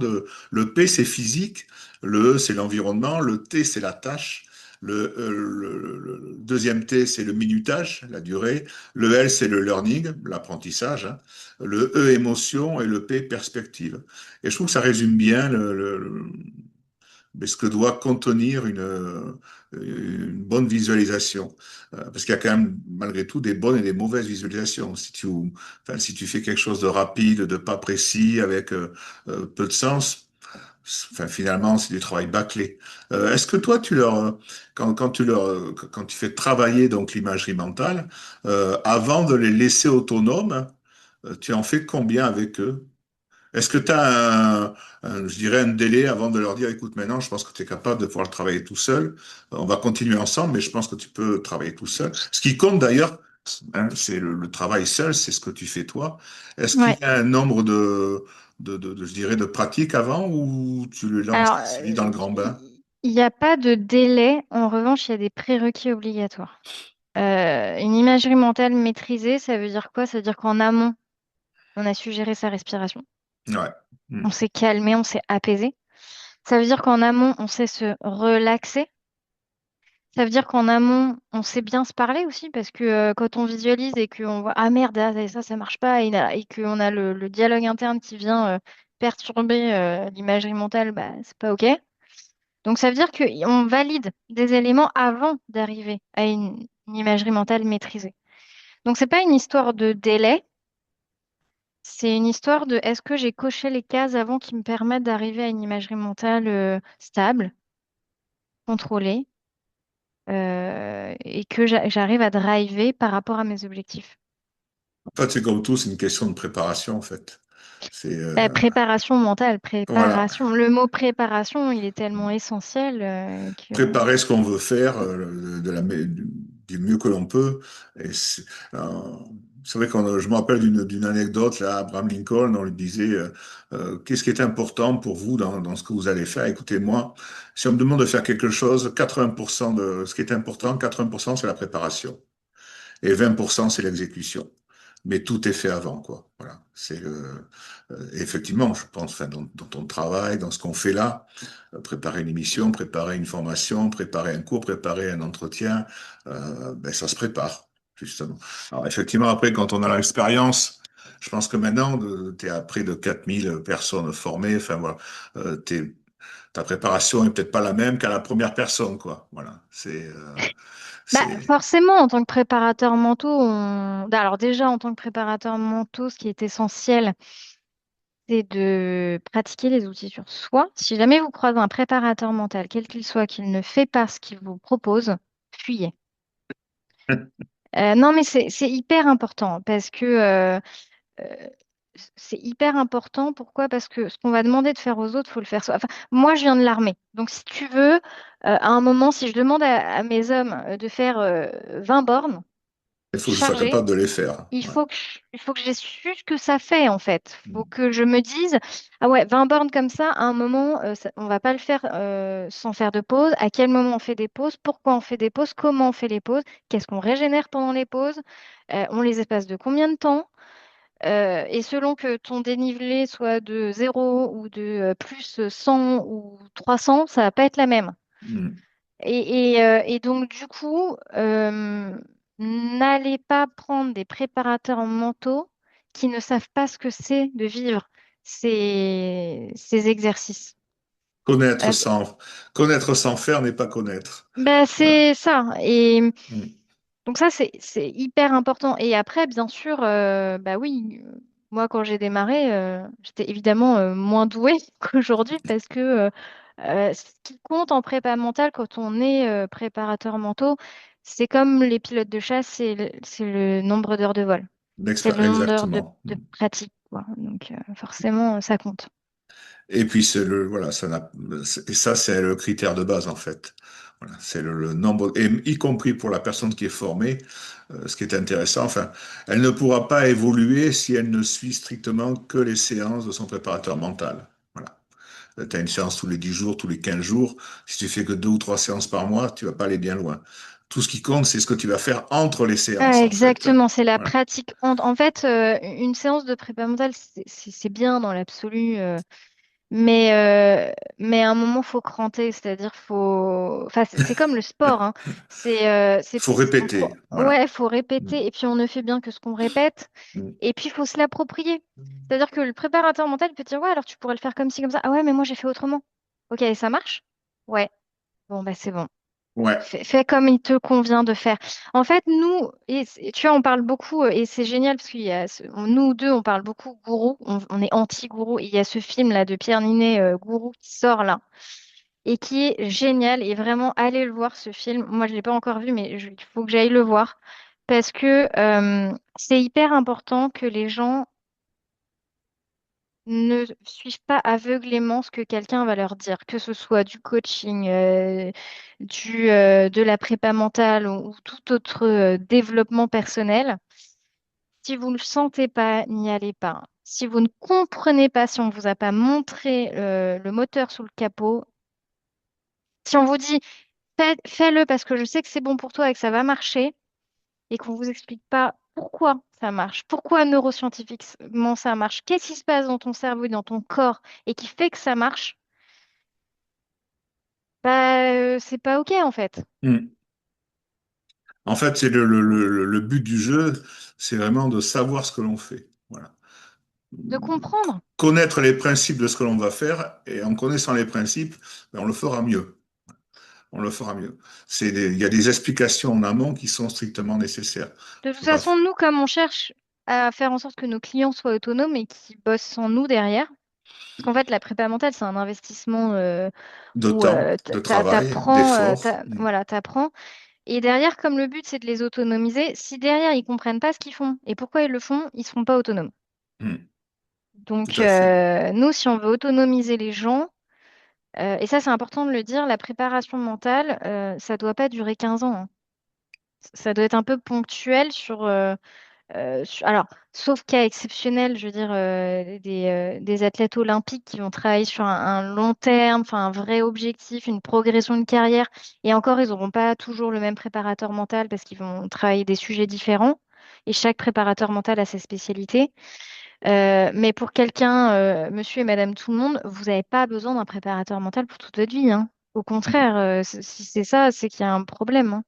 le P, c'est physique, le E, c'est l'environnement, le T, c'est la tâche. Le deuxième T, c'est le minutage, la durée. Le L, c'est le learning, l'apprentissage. Hein. Le E, émotion. Et le P, perspective. Et je trouve que ça résume bien mais ce que doit contenir une bonne visualisation. Parce qu'il y a quand même, malgré tout, des bonnes et des mauvaises visualisations. Enfin, si tu fais quelque chose de rapide, de pas précis, avec peu de sens, enfin, finalement, c'est du travail bâclé. Est-ce que toi, quand tu fais travailler donc l'imagerie mentale, avant de les laisser autonomes, tu en fais combien avec eux? Est-ce que tu as je dirais, un délai avant de leur dire, écoute, maintenant, je pense que tu es capable de pouvoir le travailler tout seul. On va continuer ensemble, mais je pense que tu peux travailler tout seul. Ce qui compte d'ailleurs, hein, c'est le travail seul, c'est ce que tu fais toi. Est-ce qu'il
Ouais.
y a un nombre je dirais, de pratiques avant ou tu les lances
Alors,
assez vite dans le grand bain?
il n'y a pas de délai. En revanche, il y a des prérequis obligatoires. Une imagerie mentale maîtrisée, ça veut dire quoi? Ça veut dire qu'en amont, on a su gérer sa respiration.
Ouais. Mm.
On s'est calmé, on s'est apaisé. Ça veut dire qu'en amont, on sait se relaxer. Ça veut dire qu'en amont, on sait bien se parler aussi, parce que quand on visualise et qu'on voit, ah merde, ah, ça marche pas, et qu'on a le dialogue interne qui vient perturber l'imagerie mentale, bah, c'est pas OK. Donc ça veut dire qu'on valide des éléments avant d'arriver à une imagerie mentale maîtrisée. Donc c'est pas une histoire de délai, c'est une histoire de est-ce que j'ai coché les cases avant qui me permettent d'arriver à une imagerie mentale stable, contrôlée, et que j'arrive à driver par rapport à mes objectifs.
En fait, c'est comme tout, c'est une question de préparation, en fait. C'est
Préparation mentale,
voilà.
préparation. Le mot préparation, il est tellement essentiel que...
Préparer ce qu'on veut faire du mieux que l'on peut. Et euh, c'est vrai je me rappelle d'une anecdote là, Abraham Lincoln, on lui disait qu'est-ce qui est important pour vous dans ce que vous allez faire? Écoutez, moi, si on me demande de faire quelque chose, 80% de ce qui est important, 80% c'est la préparation et 20% c'est l'exécution. Mais tout est fait avant, quoi. Voilà. Effectivement, je pense, enfin, dans ton travail, dans ce qu'on fait là, préparer une émission, préparer une formation, préparer un cours, préparer un entretien, ben, ça se prépare, justement. Alors, effectivement, après, quand on a l'expérience, je pense que maintenant, tu es à près de 4000 personnes formées, enfin, voilà, ta préparation est peut-être pas la même qu'à la première personne, quoi. Voilà.
Bah,
C'est,
forcément, en tant que préparateur mentaux, alors déjà, en tant que préparateur mentaux, ce qui est essentiel, c'est de pratiquer les outils sur soi. Si jamais vous croisez un préparateur mental, quel qu'il soit, qu'il ne fait pas ce qu'il vous propose, fuyez. Non, mais c'est hyper important parce que euh, c'est hyper important. Pourquoi? Parce que ce qu'on va demander de faire aux autres, faut le faire soi. Enfin, moi, je viens de l'armée. Donc, si tu veux, à un moment, si je demande à mes hommes de faire 20 bornes
il faut que je sois
chargées,
capable de les faire. Ouais.
il faut que j'ai su ce que ça fait, en fait. Il faut
Mm.
que je me dise, ah ouais, 20 bornes comme ça, à un moment, on va pas le faire sans faire de pause. À quel moment on fait des pauses? Pourquoi on fait des pauses? Comment on fait les pauses? Qu'est-ce qu'on régénère pendant les pauses? On les espace de combien de temps? Et selon que ton dénivelé soit de 0 ou de plus 100 ou 300, ça va pas être la même.
Mm.
Et donc, du coup, n'allez pas prendre des préparateurs mentaux qui ne savent pas ce que c'est de vivre ces exercices.
Connaître
Euh,
sans, connaître sans faire n'est pas connaître. Voilà.
c'est ça. Et
Mm.
donc ça, c'est hyper important. Et après, bien sûr, bah oui, moi, quand j'ai démarré, j'étais évidemment moins douée qu'aujourd'hui parce que ce qui compte en prépa mentale quand on est préparateur mentaux, c'est comme les pilotes de chasse, c'est le nombre d'heures de vol. C'est le nombre d'heures
Exactement.
de
Mm.
pratique, quoi. Donc forcément, ça compte.
Et puis voilà, et ça c'est le critère de base en fait. Voilà, c'est le nombre, et y compris pour la personne qui est formée, ce qui est intéressant. Enfin, elle ne pourra pas évoluer si elle ne suit strictement que les séances de son préparateur mental. Voilà. Tu as une séance tous les 10 jours, tous les 15 jours. Si tu fais que 2 ou 3 séances par mois, tu vas pas aller bien loin. Tout ce qui compte, c'est ce que tu vas faire entre les séances,
Ah,
en fait.
exactement, c'est la
Voilà.
pratique. En fait, une séance de prépa mentale, c'est bien dans l'absolu. Mais à un moment, faut cranter, c'est-à-dire faut. Enfin, c'est comme le sport, hein.
Il faut répéter. Voilà.
Ouais, faut
Mm.
répéter, et puis on ne fait bien que ce qu'on répète,
Mm.
et puis il faut se l'approprier. C'est-à-dire que le préparateur mental peut dire, ouais, alors tu pourrais le faire comme ci, comme ça. Ah ouais, mais moi j'ai fait autrement. Ok, ça marche. Ouais, bon, bah c'est bon.
Ouais.
Fais comme il te convient de faire. En fait, nous, tu vois, on parle beaucoup, et c'est génial parce qu'il y a nous deux, on parle beaucoup gourou, on est anti-gourou. Et il y a ce film-là de Pierre Ninet, Gourou, qui sort là, et qui est génial. Et vraiment, allez le voir, ce film. Moi, je ne l'ai pas encore vu, mais il faut que j'aille le voir. Parce que c'est hyper important que les gens ne suivent pas aveuglément ce que quelqu'un va leur dire, que ce soit du coaching, de la prépa mentale ou tout autre développement personnel. Si vous ne le sentez pas, n'y allez pas. Si vous ne comprenez pas, si on ne vous a pas montré le moteur sous le capot, si on vous dit fais-le parce que je sais que c'est bon pour toi et que ça va marcher, et qu'on ne vous explique pas pourquoi ça marche, pourquoi neuroscientifiquement ça marche, qu'est-ce qui se passe dans ton cerveau et dans ton corps et qui fait que ça marche, bah, c'est pas OK en fait.
Mm. En fait, c'est le but du jeu, c'est vraiment de savoir ce que l'on fait. Voilà.
De comprendre.
Connaître les principes de ce que l'on va faire, et en connaissant les principes, ben, on le fera mieux. On le fera mieux. Il y a des explications en amont qui sont strictement nécessaires.
De toute
Faut pas
façon, nous, comme on cherche à faire en sorte que nos clients soient autonomes et qu'ils bossent sans nous derrière, parce qu'en fait, la prépa mentale, c'est un investissement
de
où
temps, de travail,
t'apprends,
d'effort. Mm.
voilà, t'apprends. Et derrière, comme le but, c'est de les autonomiser, si derrière, ils comprennent pas ce qu'ils font et pourquoi ils le font, ils seront pas autonomes.
Mm. Tout
Donc,
à fait.
nous, si on veut autonomiser les gens, et ça, c'est important de le dire, la préparation mentale, ça doit pas durer 15 ans, hein. Ça doit être un peu ponctuel alors, sauf cas exceptionnel, je veux dire, des athlètes olympiques qui vont travailler sur un long terme, enfin, un vrai objectif, une progression de carrière. Et encore, ils n'auront pas toujours le même préparateur mental parce qu'ils vont travailler des sujets différents. Et chaque préparateur mental a ses spécialités. Mais pour quelqu'un, monsieur et madame tout le monde, vous n'avez pas besoin d'un préparateur mental pour toute votre vie, hein. Au contraire, si c'est ça, c'est qu'il y a un problème, hein.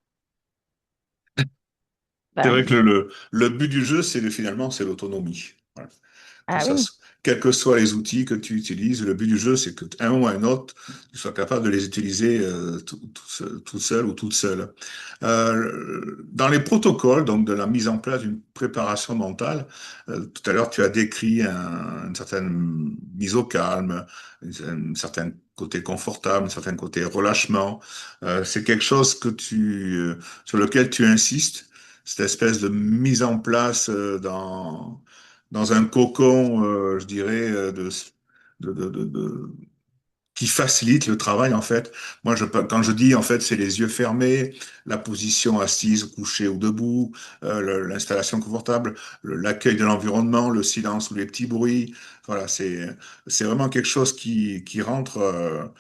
C'est
Bah,
vrai que le but du jeu, finalement, c'est l'autonomie. Voilà. Que
ah
ça,
oui,
quels que soient les outils que tu utilises, le but du jeu, c'est que un ou un autre, tu sois capable de les utiliser tout seul ou toute seule. Dans les protocoles, donc de la mise en place d'une préparation mentale, tout à l'heure, tu as décrit une certaine mise au calme, un certain côté confortable, un certain côté relâchement. C'est quelque chose sur lequel tu insistes, cette espèce de mise en place dans un cocon, je dirais, de, qui facilite le travail en fait. Moi, quand je dis en fait, c'est les yeux fermés, la position assise, couchée ou debout, l'installation confortable, l'accueil de l'environnement, le silence ou les petits bruits. Voilà, c'est vraiment quelque chose qui rentre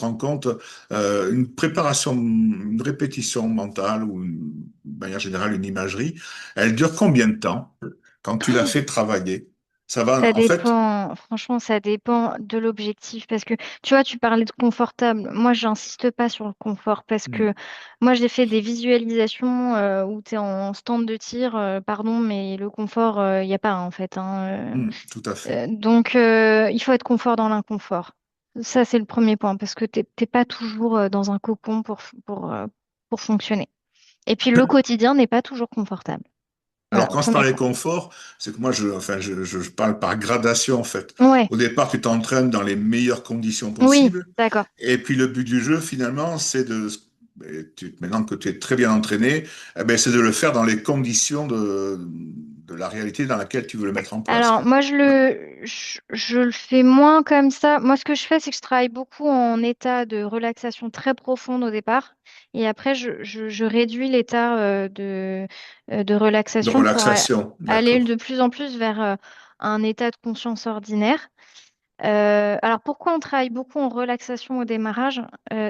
en compte une préparation, une répétition mentale ou de manière générale une imagerie. Elle dure combien de temps quand tu la fais travailler? Ça va,
ça
en fait.
dépend, franchement, ça dépend de l'objectif. Parce que, tu vois, tu parlais de confortable. Moi, j'insiste pas sur le confort parce que
Hmm,
moi, j'ai fait des visualisations où tu es en stand de tir, pardon, mais le confort, il n'y a pas en fait, hein.
tout à fait.
Donc, il faut être confort dans l'inconfort. Ça, c'est le premier point parce que t'es pas toujours dans un cocon pour fonctionner. Et puis, le quotidien n'est pas toujours confortable.
Alors,
Voilà,
quand je
premier
parlais
point.
confort, c'est que moi, je parle par gradation, en fait.
Ouais,
Au départ, tu t'entraînes dans les meilleures conditions
oui,
possibles.
d'accord.
Et puis, le but du jeu, finalement, maintenant que tu es très bien entraîné, eh ben, c'est de le faire dans les conditions de la réalité dans laquelle tu veux le mettre en place.
Alors, moi, je le fais moins comme ça. Moi, ce que je fais, c'est que je travaille beaucoup en état de relaxation très profonde au départ. Et après, je réduis l'état de
De
relaxation pour
relaxation,
aller
d'accord.
de plus en plus vers un état de conscience ordinaire. Alors, pourquoi on travaille beaucoup en relaxation au démarrage?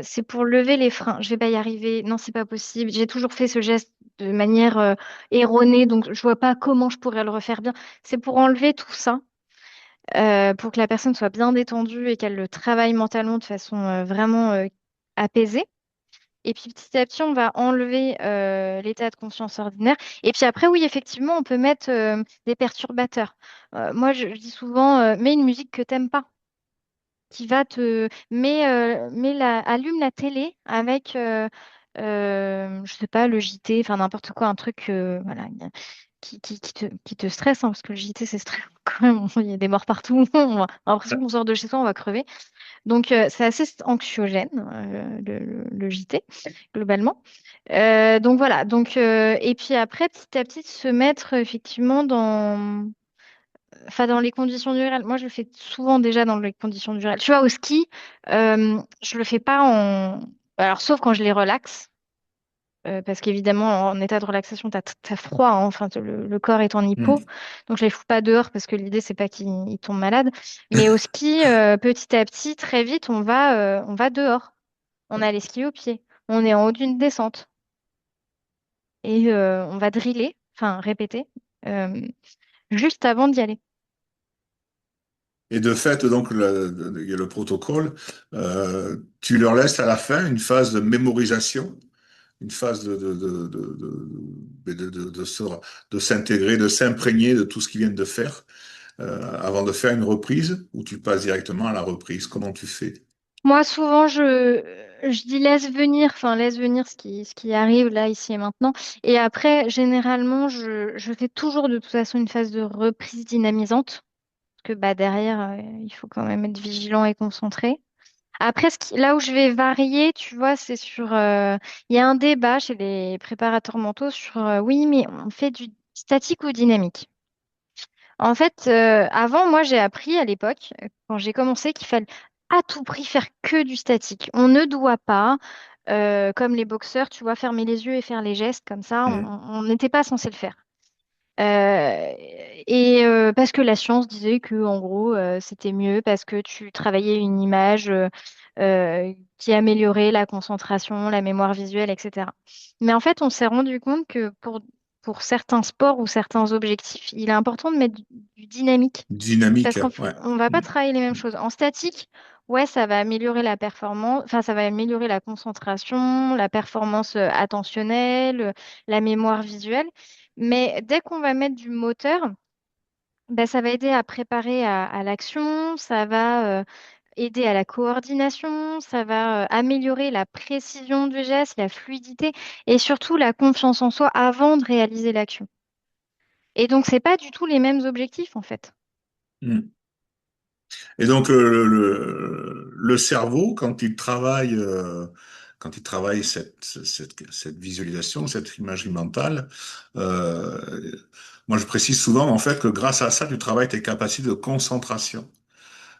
C'est pour lever les freins. Je vais pas y arriver. Non, c'est pas possible. J'ai toujours fait ce geste de manière erronée, donc je vois pas comment je pourrais le refaire bien. C'est pour enlever tout ça, pour que la personne soit bien détendue et qu'elle le travaille mentalement de façon vraiment apaisée. Et puis petit à petit, on va enlever l'état de conscience ordinaire. Et puis après, oui, effectivement, on peut mettre des perturbateurs. Moi, je dis souvent, mets une musique que t'aimes pas. qui va te allume la télé avec je sais pas, le JT, enfin n'importe quoi, un truc voilà, qui te stresse, hein, parce que le JT c'est stressant quand même, il y a des morts partout, on a l'impression qu'on sort de chez soi, on va crever. Donc c'est assez anxiogène, le JT, globalement. Donc voilà, et puis après, petit à petit, se mettre effectivement dans les conditions du réel. Moi, je le fais souvent déjà dans les conditions du réel. Tu vois, au ski, je le fais pas en... Alors, sauf quand je les relaxe. Parce qu'évidemment, en état de relaxation, t'as froid, hein, enfin, le corps est en hypo.
Hmm.
Donc, je les fous pas dehors parce que l'idée, c'est pas qu'ils tombent malades. Mais au ski, petit à petit, très vite, on va dehors. On a les skis aux pieds. On est en haut d'une descente. Et on va driller, enfin, répéter, euh, juste avant d'y aller.
Et de fait, donc, il y a le protocole. Tu leur laisses à la fin une phase de mémorisation, une phase de s'intégrer, de s'imprégner de tout ce qu'ils viennent de faire, avant de faire une reprise, ou tu passes directement à la reprise. Comment tu fais?
Moi, souvent, je dis laisse venir ce qui arrive là, ici et maintenant. Et après, généralement, je fais toujours de toute façon une phase de reprise dynamisante, parce que bah, derrière, il faut quand même être vigilant et concentré. Après, là où je vais varier, tu vois, c'est il y a un débat chez les préparateurs mentaux sur, oui, mais on fait du statique ou dynamique. En fait, avant, moi, j'ai appris à l'époque, quand j'ai commencé, qu'il fallait à tout prix faire que du statique. On ne doit pas, comme les boxeurs, tu vois, fermer les yeux et faire les gestes comme ça.
Hmm.
On n'était pas censé le faire. Euh, parce que la science disait que, en gros, c'était mieux parce que tu travaillais une image qui améliorait la concentration, la mémoire visuelle, etc. Mais en fait, on s'est rendu compte que pour certains sports ou certains objectifs, il est important de mettre du dynamique. Parce
Dynamique,
qu'on
ouais.
on va pas
Hmm.
travailler les mêmes choses. En statique, ouais, ça va améliorer la performance, enfin, ça va améliorer la concentration, la performance attentionnelle, la mémoire visuelle. Mais dès qu'on va mettre du moteur, ben, ça va aider à préparer à l'action, ça va aider à la coordination, ça va améliorer la précision du geste, la fluidité et surtout la confiance en soi avant de réaliser l'action. Et donc, c'est pas du tout les mêmes objectifs en fait.
Hmm. Et donc le cerveau, quand il travaille cette visualisation, cette imagerie mentale, euh, moi je précise souvent en fait que grâce à ça, tu travailles tes capacités de concentration,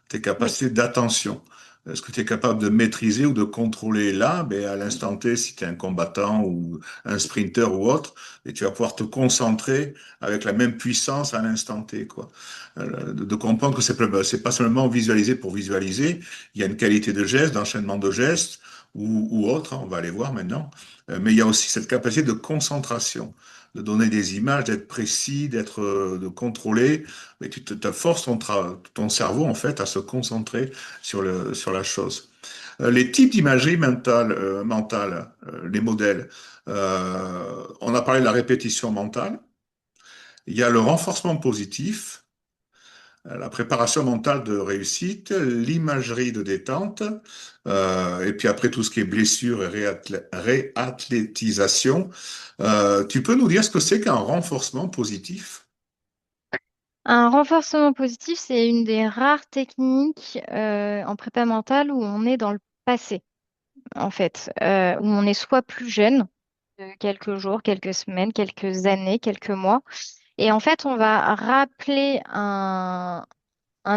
tes
Oui.
capacités d'attention. Est-ce que tu es capable de maîtriser ou de contrôler là, ben, à l'instant T, si tu es un combattant ou un sprinter ou autre, et tu vas pouvoir te concentrer avec la même puissance à l'instant T, quoi. De comprendre que c'est pas seulement visualiser pour visualiser, il y a une qualité de geste, d'enchaînement de gestes ou autre, hein, on va aller voir maintenant. Mais il y a aussi cette capacité de concentration, de donner des images, d'être précis, de contrôler, mais tu forces ton cerveau en fait à se concentrer sur la chose. Les types d'imagerie mentale, les modèles. On a parlé de la répétition mentale. Il y a le renforcement positif, la préparation mentale de réussite, l'imagerie de détente, et puis après tout ce qui est blessure et réathlétisation. Tu peux nous dire ce que c'est qu'un renforcement positif?
Un renforcement positif, c'est une des rares techniques en prépa mentale où on est dans le passé, en fait, où on est soit plus jeune, quelques jours, quelques semaines, quelques années, quelques mois, et en fait, on va rappeler un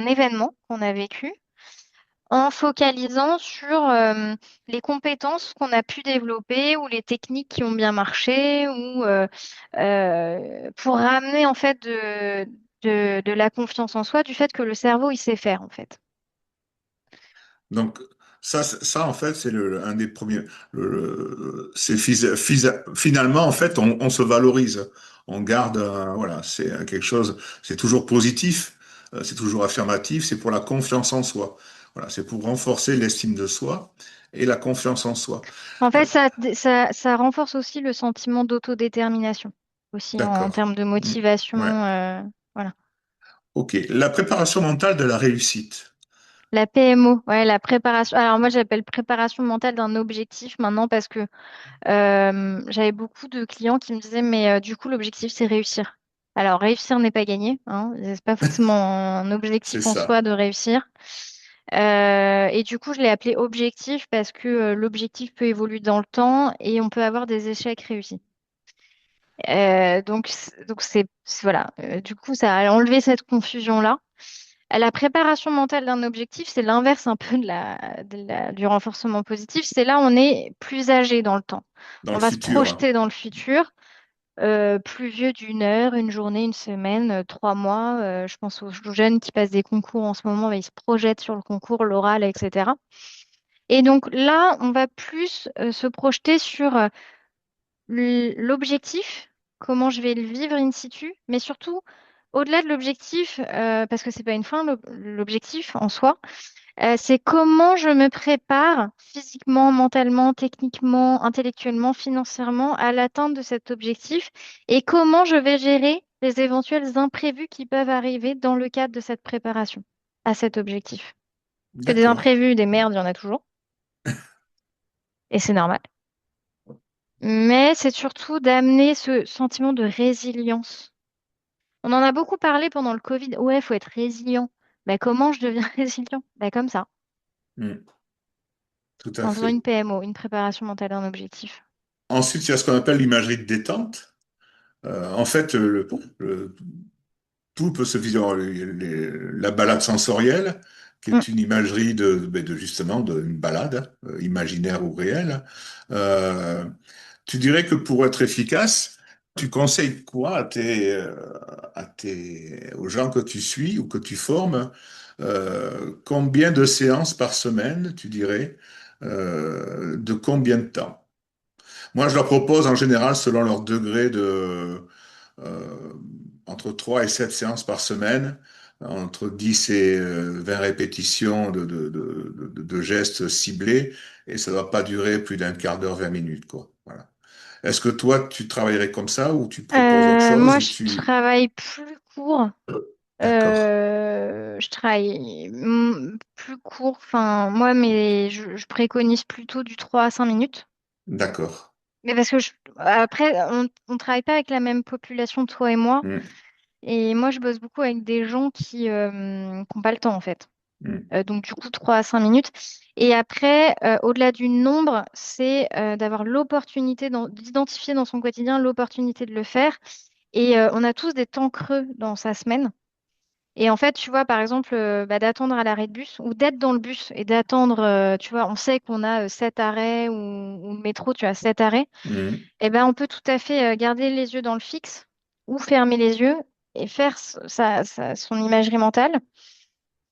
événement qu'on a vécu en focalisant sur les compétences qu'on a pu développer ou les techniques qui ont bien marché ou pour ramener en fait de la confiance en soi, du fait que le cerveau, il sait faire en fait.
Donc, en fait, c'est un des premiers. Finalement, en fait, on se valorise. On garde, voilà, c'est quelque chose, c'est toujours positif, c'est toujours affirmatif, c'est pour la confiance en soi. Voilà, c'est pour renforcer l'estime de soi et la confiance en soi.
En fait,
Euh,
ça renforce aussi le sentiment d'autodétermination, aussi en
d'accord.
termes de
Mm.
motivation.
Ouais.
Voilà.
OK. La préparation mentale de la réussite.
La PMO, ouais, la préparation. Alors moi, j'appelle préparation mentale d'un objectif maintenant parce que j'avais beaucoup de clients qui me disaient, mais du coup, l'objectif, c'est réussir. Alors, réussir n'est pas gagné, hein. C'est pas forcément un
C'est
objectif en soi
ça.
de réussir. Et du coup, je l'ai appelé objectif parce que l'objectif peut évoluer dans le temps et on peut avoir des échecs réussis. Voilà. Du coup, ça a enlevé cette confusion-là. La préparation mentale d'un objectif, c'est l'inverse un peu du renforcement positif. C'est là, on est plus âgé dans le temps.
Dans
On
le
va se
futur, hein.
projeter dans le futur, plus vieux d'une heure, une journée, une semaine, 3 mois. Je pense aux jeunes qui passent des concours en ce moment, ils se projettent sur le concours, l'oral, etc. Et donc là, on va plus se projeter sur l'objectif, comment je vais le vivre in situ, mais surtout au-delà de l'objectif, parce que c'est pas une fin, l'objectif en soi, c'est comment je me prépare physiquement, mentalement, techniquement, intellectuellement, financièrement à l'atteinte de cet objectif et comment je vais gérer les éventuels imprévus qui peuvent arriver dans le cadre de cette préparation à cet objectif. Parce que des
D'accord.
imprévus, des merdes, il y en a toujours, et c'est normal. Mais c'est surtout d'amener ce sentiment de résilience. On en a beaucoup parlé pendant le Covid. Ouais, il faut être résilient. Ben, comment je deviens résilient? Ben, comme ça,
Hmm. Tout à
en faisant une
fait.
PMO, une préparation mentale d'un objectif.
Ensuite, il y a ce qu'on appelle l'imagerie de détente. En fait, tout peut se visualiser. La balade sensorielle, qui
Mm.
est une imagerie de justement d'une balade, imaginaire ou réelle. Euh, Tu dirais que pour être efficace, tu conseilles quoi aux gens que tu suis ou que tu formes? Combien de séances par semaine, tu dirais? De combien de temps? Moi, je leur propose en général, selon leur degré euh, entre 3 et 7 séances par semaine, entre 10 et 20 répétitions de gestes ciblés, et ça ne doit pas durer plus d'un quart d'heure, 20 minutes, quoi. Voilà. Est-ce que toi, tu travaillerais comme ça ou tu proposes autre chose
Moi,
ou
je
tu...
travaille plus court.
D'accord,
Je travaille plus court. Enfin, moi, mais je préconise plutôt du 3 à 5 minutes.
d'accord.
Mais parce que après, on travaille pas avec la même population, toi et moi.
Hmm,
Et moi, je bosse beaucoup avec des gens qui n'ont pas le temps, en fait.
hmm,
Donc, du coup, 3 à 5 minutes. Et après, au-delà du nombre, c'est d'avoir l'opportunité d'identifier dans son quotidien l'opportunité de le faire. Et on a tous des temps creux dans sa semaine. Et en fait, tu vois, par exemple, bah, d'attendre à l'arrêt de bus ou d'être dans le bus et d'attendre, tu vois, on sait qu'on a 7 arrêts ou le métro, tu as 7 arrêts.
hmm,
Eh ben, on peut tout à fait garder les yeux dans le fixe ou fermer les yeux et faire son imagerie mentale.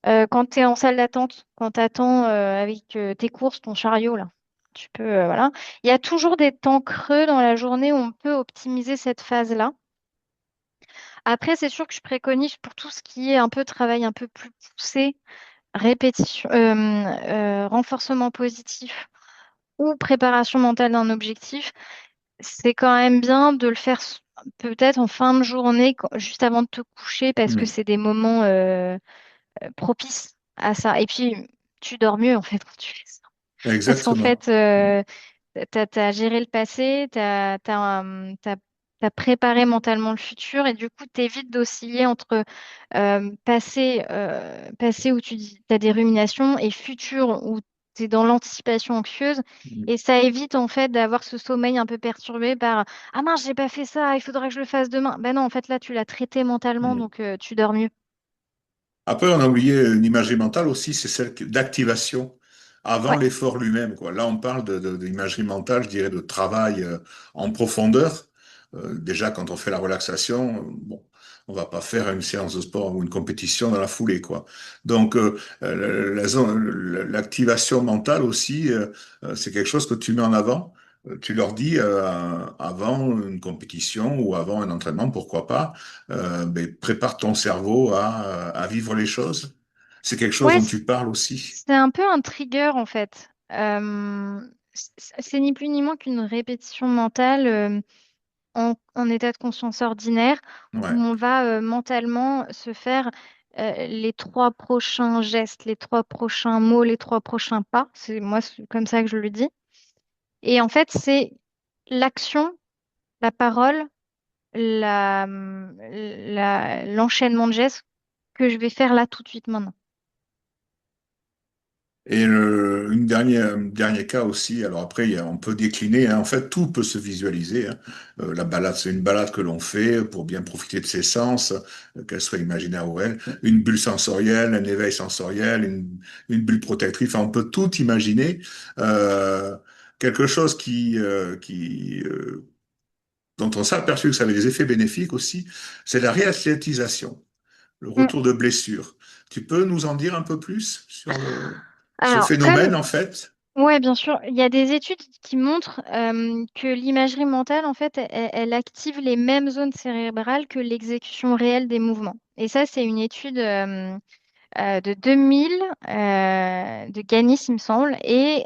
Quand tu es en salle d'attente, quand tu attends avec tes courses, ton chariot, là, tu peux, voilà. Il y a toujours des temps creux dans la journée où on peut optimiser cette phase-là. Après, c'est sûr que je préconise pour tout ce qui est un peu travail un peu plus poussé, répétition, renforcement positif ou préparation mentale d'un objectif, c'est quand même bien de le faire peut-être en fin de journée, juste avant de te coucher, parce que
hmm.
c'est des moments propices à ça. Et puis, tu dors mieux en fait quand tu fais ça. Parce qu'en
Exactement.
fait,
Hmm,
t'as géré le passé, t'as préparé mentalement le futur et du coup, t'évites d'osciller entre passé où tu as des ruminations et futur où tu es dans l'anticipation anxieuse.
hmm,
Et ça évite en fait d'avoir ce sommeil un peu perturbé par ah mince, j'ai pas fait ça, il faudra que je le fasse demain. Ben non, en fait, là, tu l'as traité mentalement,
hmm.
donc tu dors mieux.
Après, on a oublié une imagerie mentale aussi, c'est celle d'activation avant
Ouais.
l'effort lui-même, quoi. Là, on parle d'imagerie mentale, je dirais, de travail en profondeur. Déjà, quand on fait la relaxation, bon, on va pas faire une séance de sport ou une compétition dans la foulée, quoi. Donc, l'activation mentale aussi, c'est quelque chose que tu mets en avant. Tu leur dis avant une compétition ou avant un entraînement, pourquoi pas, ben, prépare ton cerveau à vivre les choses. C'est quelque chose
Ouais,
dont tu parles aussi.
c'est un peu un trigger en fait. C'est ni plus ni moins qu'une répétition mentale en état de conscience ordinaire où
Ouais.
on va mentalement se faire. les trois prochains gestes, les trois prochains mots, les trois prochains pas. C'est comme ça que je le dis. Et en fait, c'est l'action, la parole, l'enchaînement de gestes que je vais faire là tout de suite maintenant.
Et un dernier cas aussi, alors après, on peut décliner, hein. En fait, tout peut se visualiser, hein. La balade, c'est une balade que l'on fait pour bien profiter de ses sens, qu'elle soit imaginaire ou réelle. Une bulle sensorielle, un éveil sensoriel, une bulle protectrice, enfin, on peut tout imaginer. Euh, Quelque chose dont on s'est aperçu que ça avait des effets bénéfiques aussi, c'est la réathlétisation, le
Mm.
retour de blessure. Tu peux nous en dire un peu plus sur ce
Alors,
phénomène, en fait?
ouais, bien sûr, il y a des études qui montrent que l'imagerie mentale, en fait, elle active les mêmes zones cérébrales que l'exécution réelle des mouvements. Et ça, c'est une étude de 2000 de Ganis, il me semble. Et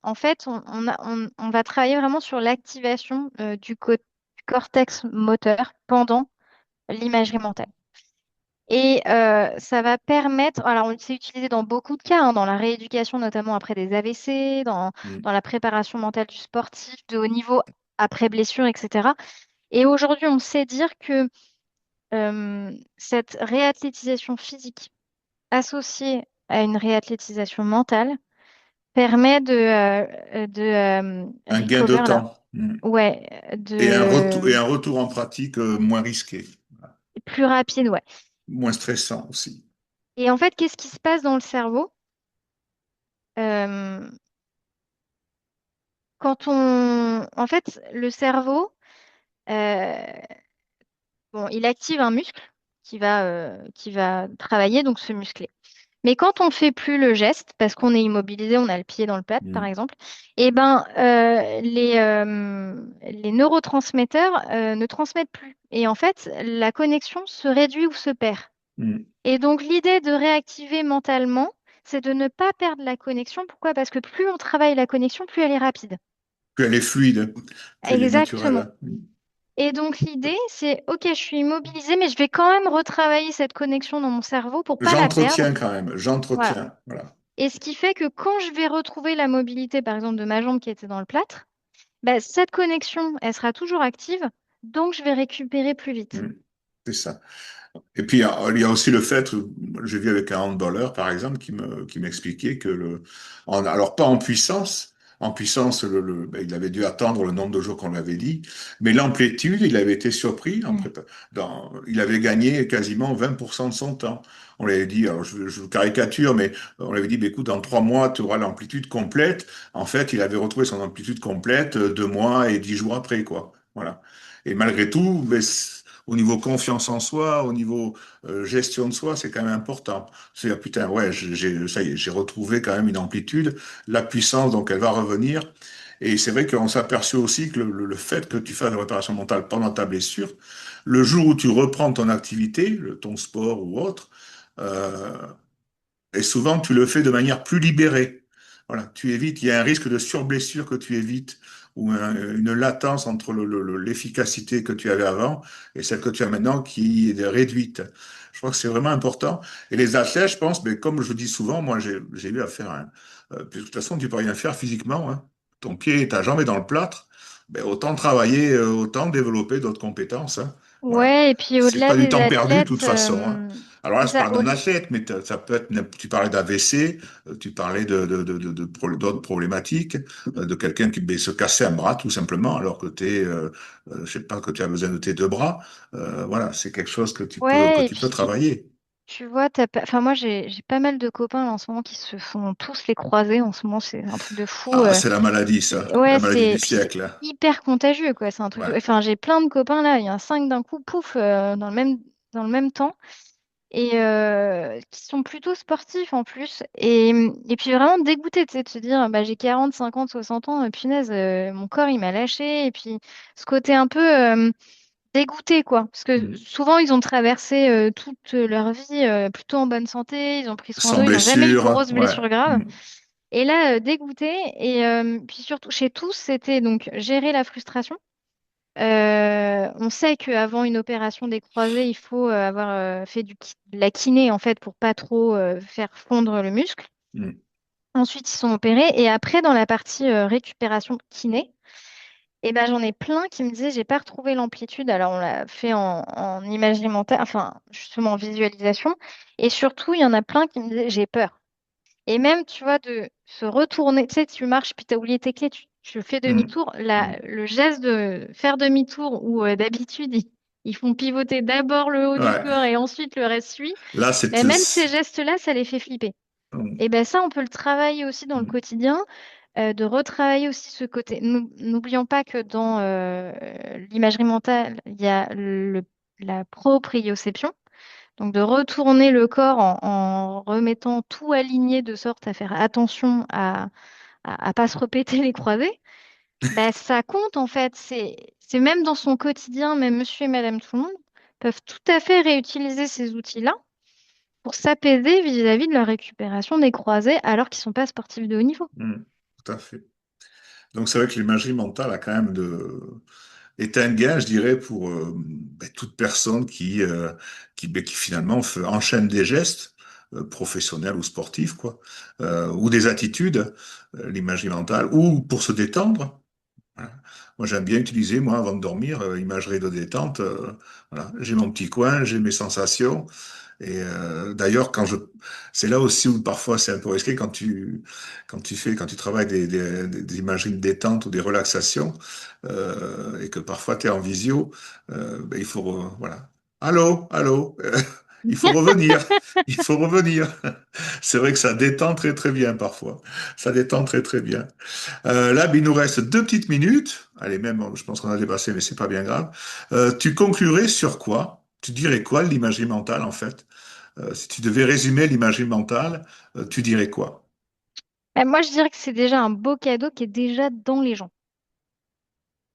en fait, on va travailler vraiment sur l'activation du cortex moteur pendant l'imagerie mentale. Et ça va permettre, alors on s'est utilisé dans beaucoup de cas, hein, dans la rééducation notamment après des AVC,
Mm.
dans la préparation mentale du sportif de haut niveau après blessure, etc. Et aujourd'hui, on sait dire que cette réathlétisation physique associée à une réathlétisation mentale permet de
Un gain de
recover là.
temps. Mm.
Ouais,
Et
de
un retour en pratique moins risqué,
plus rapide, ouais.
moins stressant aussi.
Et en fait, qu'est-ce qui se passe dans le cerveau? Euh, En fait, le cerveau, euh, bon, il active un muscle qui va travailler, donc se muscler. Mais quand on fait plus le geste, parce qu'on est immobilisé, on a le pied dans le plat, par
Mm.
exemple, eh ben, les neurotransmetteurs ne transmettent plus. Et en fait, la connexion se réduit ou se perd.
Mm.
Et donc, l'idée de réactiver mentalement, c'est de ne pas perdre la connexion. Pourquoi? Parce que plus on travaille la connexion, plus elle est rapide.
Plus elle est fluide, plus elle est
Exactement.
naturelle. Mm.
Et donc l'idée, c'est, OK, je suis immobilisée, mais je vais quand même retravailler cette connexion dans mon cerveau pour pas la perdre.
J'entretiens quand même,
Voilà.
j'entretiens. Voilà.
Et ce qui fait que quand je vais retrouver la mobilité, par exemple, de ma jambe qui était dans le plâtre, bah, cette connexion, elle sera toujours active, donc je vais récupérer plus vite.
Mm. C'est ça. Et puis, il y a aussi le fait, j'ai vu avec un handballeur, par exemple, qui m'expliquait que alors pas en puissance, ben, il avait dû attendre le nombre de jours qu'on lui avait dit, mais l'amplitude, il avait été surpris,
Mm.
il avait gagné quasiment 20% de son temps. On lui avait dit, alors je caricature, mais on lui avait dit, ben, écoute, dans 3 mois, tu auras l'amplitude complète. En fait, il avait retrouvé son amplitude complète 2 mois et 10 jours après, quoi. Voilà. Et malgré tout, ben, au niveau confiance en soi, au niveau gestion de soi, c'est quand même important. C'est dire, putain, ouais, ça y est, j'ai retrouvé quand même une amplitude, la puissance, donc elle va revenir. Et c'est vrai qu'on s'aperçoit aussi que le fait que tu fasses la réparation mentale pendant ta blessure, le jour où tu reprends ton activité, ton sport ou autre, euh, et souvent, tu le fais de manière plus libérée. Voilà, tu évites, il y a un risque de surblessure que tu évites, ou une latence entre l'efficacité que tu avais avant et celle que tu as maintenant qui est réduite. Je crois que c'est vraiment important. Et les athlètes, je pense, mais comme je dis souvent, moi j'ai eu à faire puis de toute façon, tu peux rien faire physiquement, hein. Ton pied et ta jambe est dans le plâtre. Ben, autant travailler, autant développer d'autres compétences, hein. Voilà.
Ouais, et puis
C'est
au-delà
pas du
des
temps perdu de
athlètes,
toute façon, hein. Alors là,
c'est
je
ça.
parle d'un athlète, mais ça peut être, tu parlais d'AVC, tu parlais d'autres problématiques, de quelqu'un qui se cassait un bras tout simplement, alors que je sais pas, que tu as besoin de tes 2 bras. Voilà, c'est quelque chose que
Ouais, et
tu peux
puis
travailler.
tu vois, enfin moi j'ai pas mal de copains là, en ce moment qui se font tous les croisés. En ce moment, c'est un truc de fou.
Ah, c'est la maladie, ça,
Ouais,
la maladie du
puis c'est
siècle, hein.
hyper contagieux, quoi. C'est un truc de...
Ouais.
Enfin, j'ai plein de copains là, il y en a cinq d'un coup, pouf, dans le même temps, et qui sont plutôt sportifs en plus. Et puis vraiment dégoûtés, tu sais, de se dire, bah, j'ai 40 50 60 ans, punaise, mon corps, il m'a lâché. Et puis ce côté un peu dégoûté, quoi. Parce que
Mm.
souvent, ils ont traversé toute leur vie plutôt en bonne santé, ils ont pris soin
Sans
d'eux, ils n'ont jamais eu de
blessure,
grosses
ouais.
blessures graves.
Mm.
Et là, dégoûté. Et puis surtout, chez tous, c'était donc gérer la frustration. On sait qu'avant une opération des croisés, il faut avoir fait de la kiné en fait pour pas trop faire fondre le muscle.
Mm.
Ensuite, ils sont opérés et après, dans la partie récupération kiné, eh ben, j'en ai plein qui me disaient j'ai pas retrouvé l'amplitude. Alors, on l'a fait en imagerie mentale, enfin, justement en visualisation. Et surtout, il y en a plein qui me disaient j'ai peur. Et même, tu vois, de se retourner, tu sais, tu marches, puis tu as oublié tes clés, tu fais
Mm.
demi-tour.
Mm.
Le geste de faire demi-tour, où d'habitude, ils font pivoter d'abord le haut du
Ouais.
corps et ensuite le reste suit,
Là,
ben, même ces gestes-là, ça les fait flipper.
Mm.
Et ben ça, on peut le travailler aussi dans le
Mm.
quotidien, de retravailler aussi ce côté. N'oublions pas que dans l'imagerie mentale, il y a la proprioception. Donc de retourner le corps en remettant tout aligné de sorte à faire attention à pas se répéter les croisés, bah, ça compte en fait. C'est même dans son quotidien, même monsieur et madame tout le monde peuvent tout à fait réutiliser ces outils-là pour s'apaiser vis-à-vis de la récupération des croisés alors qu'ils ne sont pas sportifs de haut niveau.
Mm. Tout à fait. Donc, c'est vrai que l'imagerie mentale a quand même est un gain, je dirais, pour toute personne qui finalement enchaîne des gestes professionnels ou sportifs, quoi, ou des attitudes, l'imagerie mentale, ou pour se détendre. Voilà. Moi, j'aime bien utiliser, moi, avant de dormir, imagerie de détente. Voilà. J'ai mon petit coin, j'ai mes sensations. Et d'ailleurs, c'est là aussi où parfois c'est un peu risqué quand tu travailles des imageries de détente ou des relaxations, et que parfois tu es en visio, il faut, voilà. Allô, allô, il faut revenir, il faut revenir. C'est vrai que ça détend très très bien parfois. Ça détend très très bien. Là, il nous reste 2 petites minutes. Allez, même, je pense qu'on a dépassé, mais c'est pas bien grave. Tu conclurais sur quoi? Tu dirais quoi, l'imagerie mentale, en fait? Si tu devais résumer l'imagerie mentale, tu dirais quoi?
Moi, je dirais que c'est déjà un beau cadeau qui est déjà dans les gens.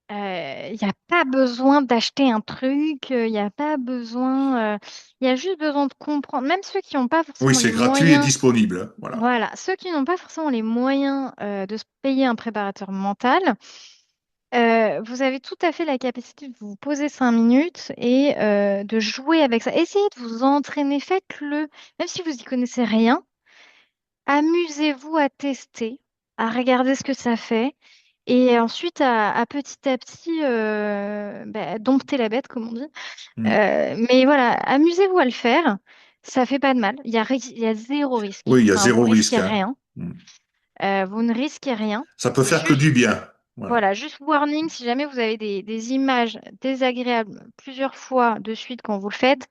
Il n'y a pas besoin d'acheter un truc, il n'y a pas besoin, il y a juste besoin de comprendre. Même ceux qui n'ont pas
Oui,
forcément
c'est
les
gratuit et
moyens,
disponible. Voilà.
voilà, ceux qui n'ont pas forcément les moyens de se payer un préparateur mental, vous avez tout à fait la capacité de vous poser 5 minutes et de jouer avec ça. Essayez de vous entraîner, faites-le, même si vous n'y connaissez rien. Amusez-vous à tester, à regarder ce que ça fait. Et ensuite, à petit à petit, dompter la bête, comme on dit.
Mm.
Mais voilà, amusez-vous à le faire. Ça fait pas de mal. Il y a zéro risque.
Oui, il y a
Enfin, vous
zéro risque,
risquez
hein.
rien.
Mm.
Vous ne risquez rien.
Ça peut faire que
Juste,
du bien. Voilà.
voilà, juste warning, si jamais vous avez des images désagréables plusieurs fois de suite quand vous le faites,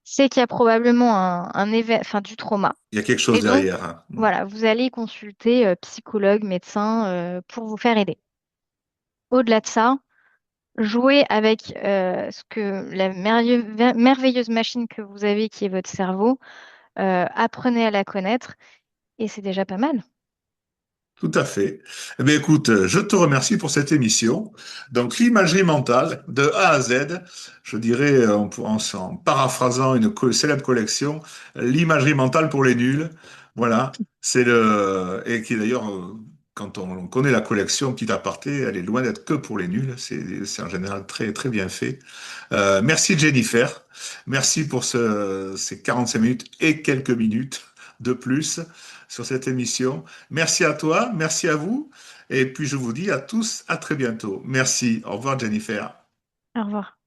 c'est qu'il y a probablement enfin, du trauma.
Il y a quelque chose
Et donc,
derrière, hein. Mm.
voilà, vous allez consulter psychologue, médecin pour vous faire aider. Au-delà de ça, jouez avec la merveilleuse machine que vous avez, qui est votre cerveau. Apprenez à la connaître et c'est déjà pas mal.
Tout à fait. Eh bien, écoute, je te remercie pour cette émission. Donc, l'imagerie mentale, de A à Z, je dirais, en paraphrasant célèbre collection, l'imagerie mentale pour les nuls. Voilà. Et qui d'ailleurs, quand on connaît la collection, petit aparté, elle est loin d'être que pour les nuls. C'est en général très, très bien fait. Merci Jennifer. Merci pour ces 45 minutes et quelques minutes de plus sur cette émission. Merci à toi, merci à vous. Et puis je vous dis à tous à très bientôt. Merci. Au revoir Jennifer.
Au revoir.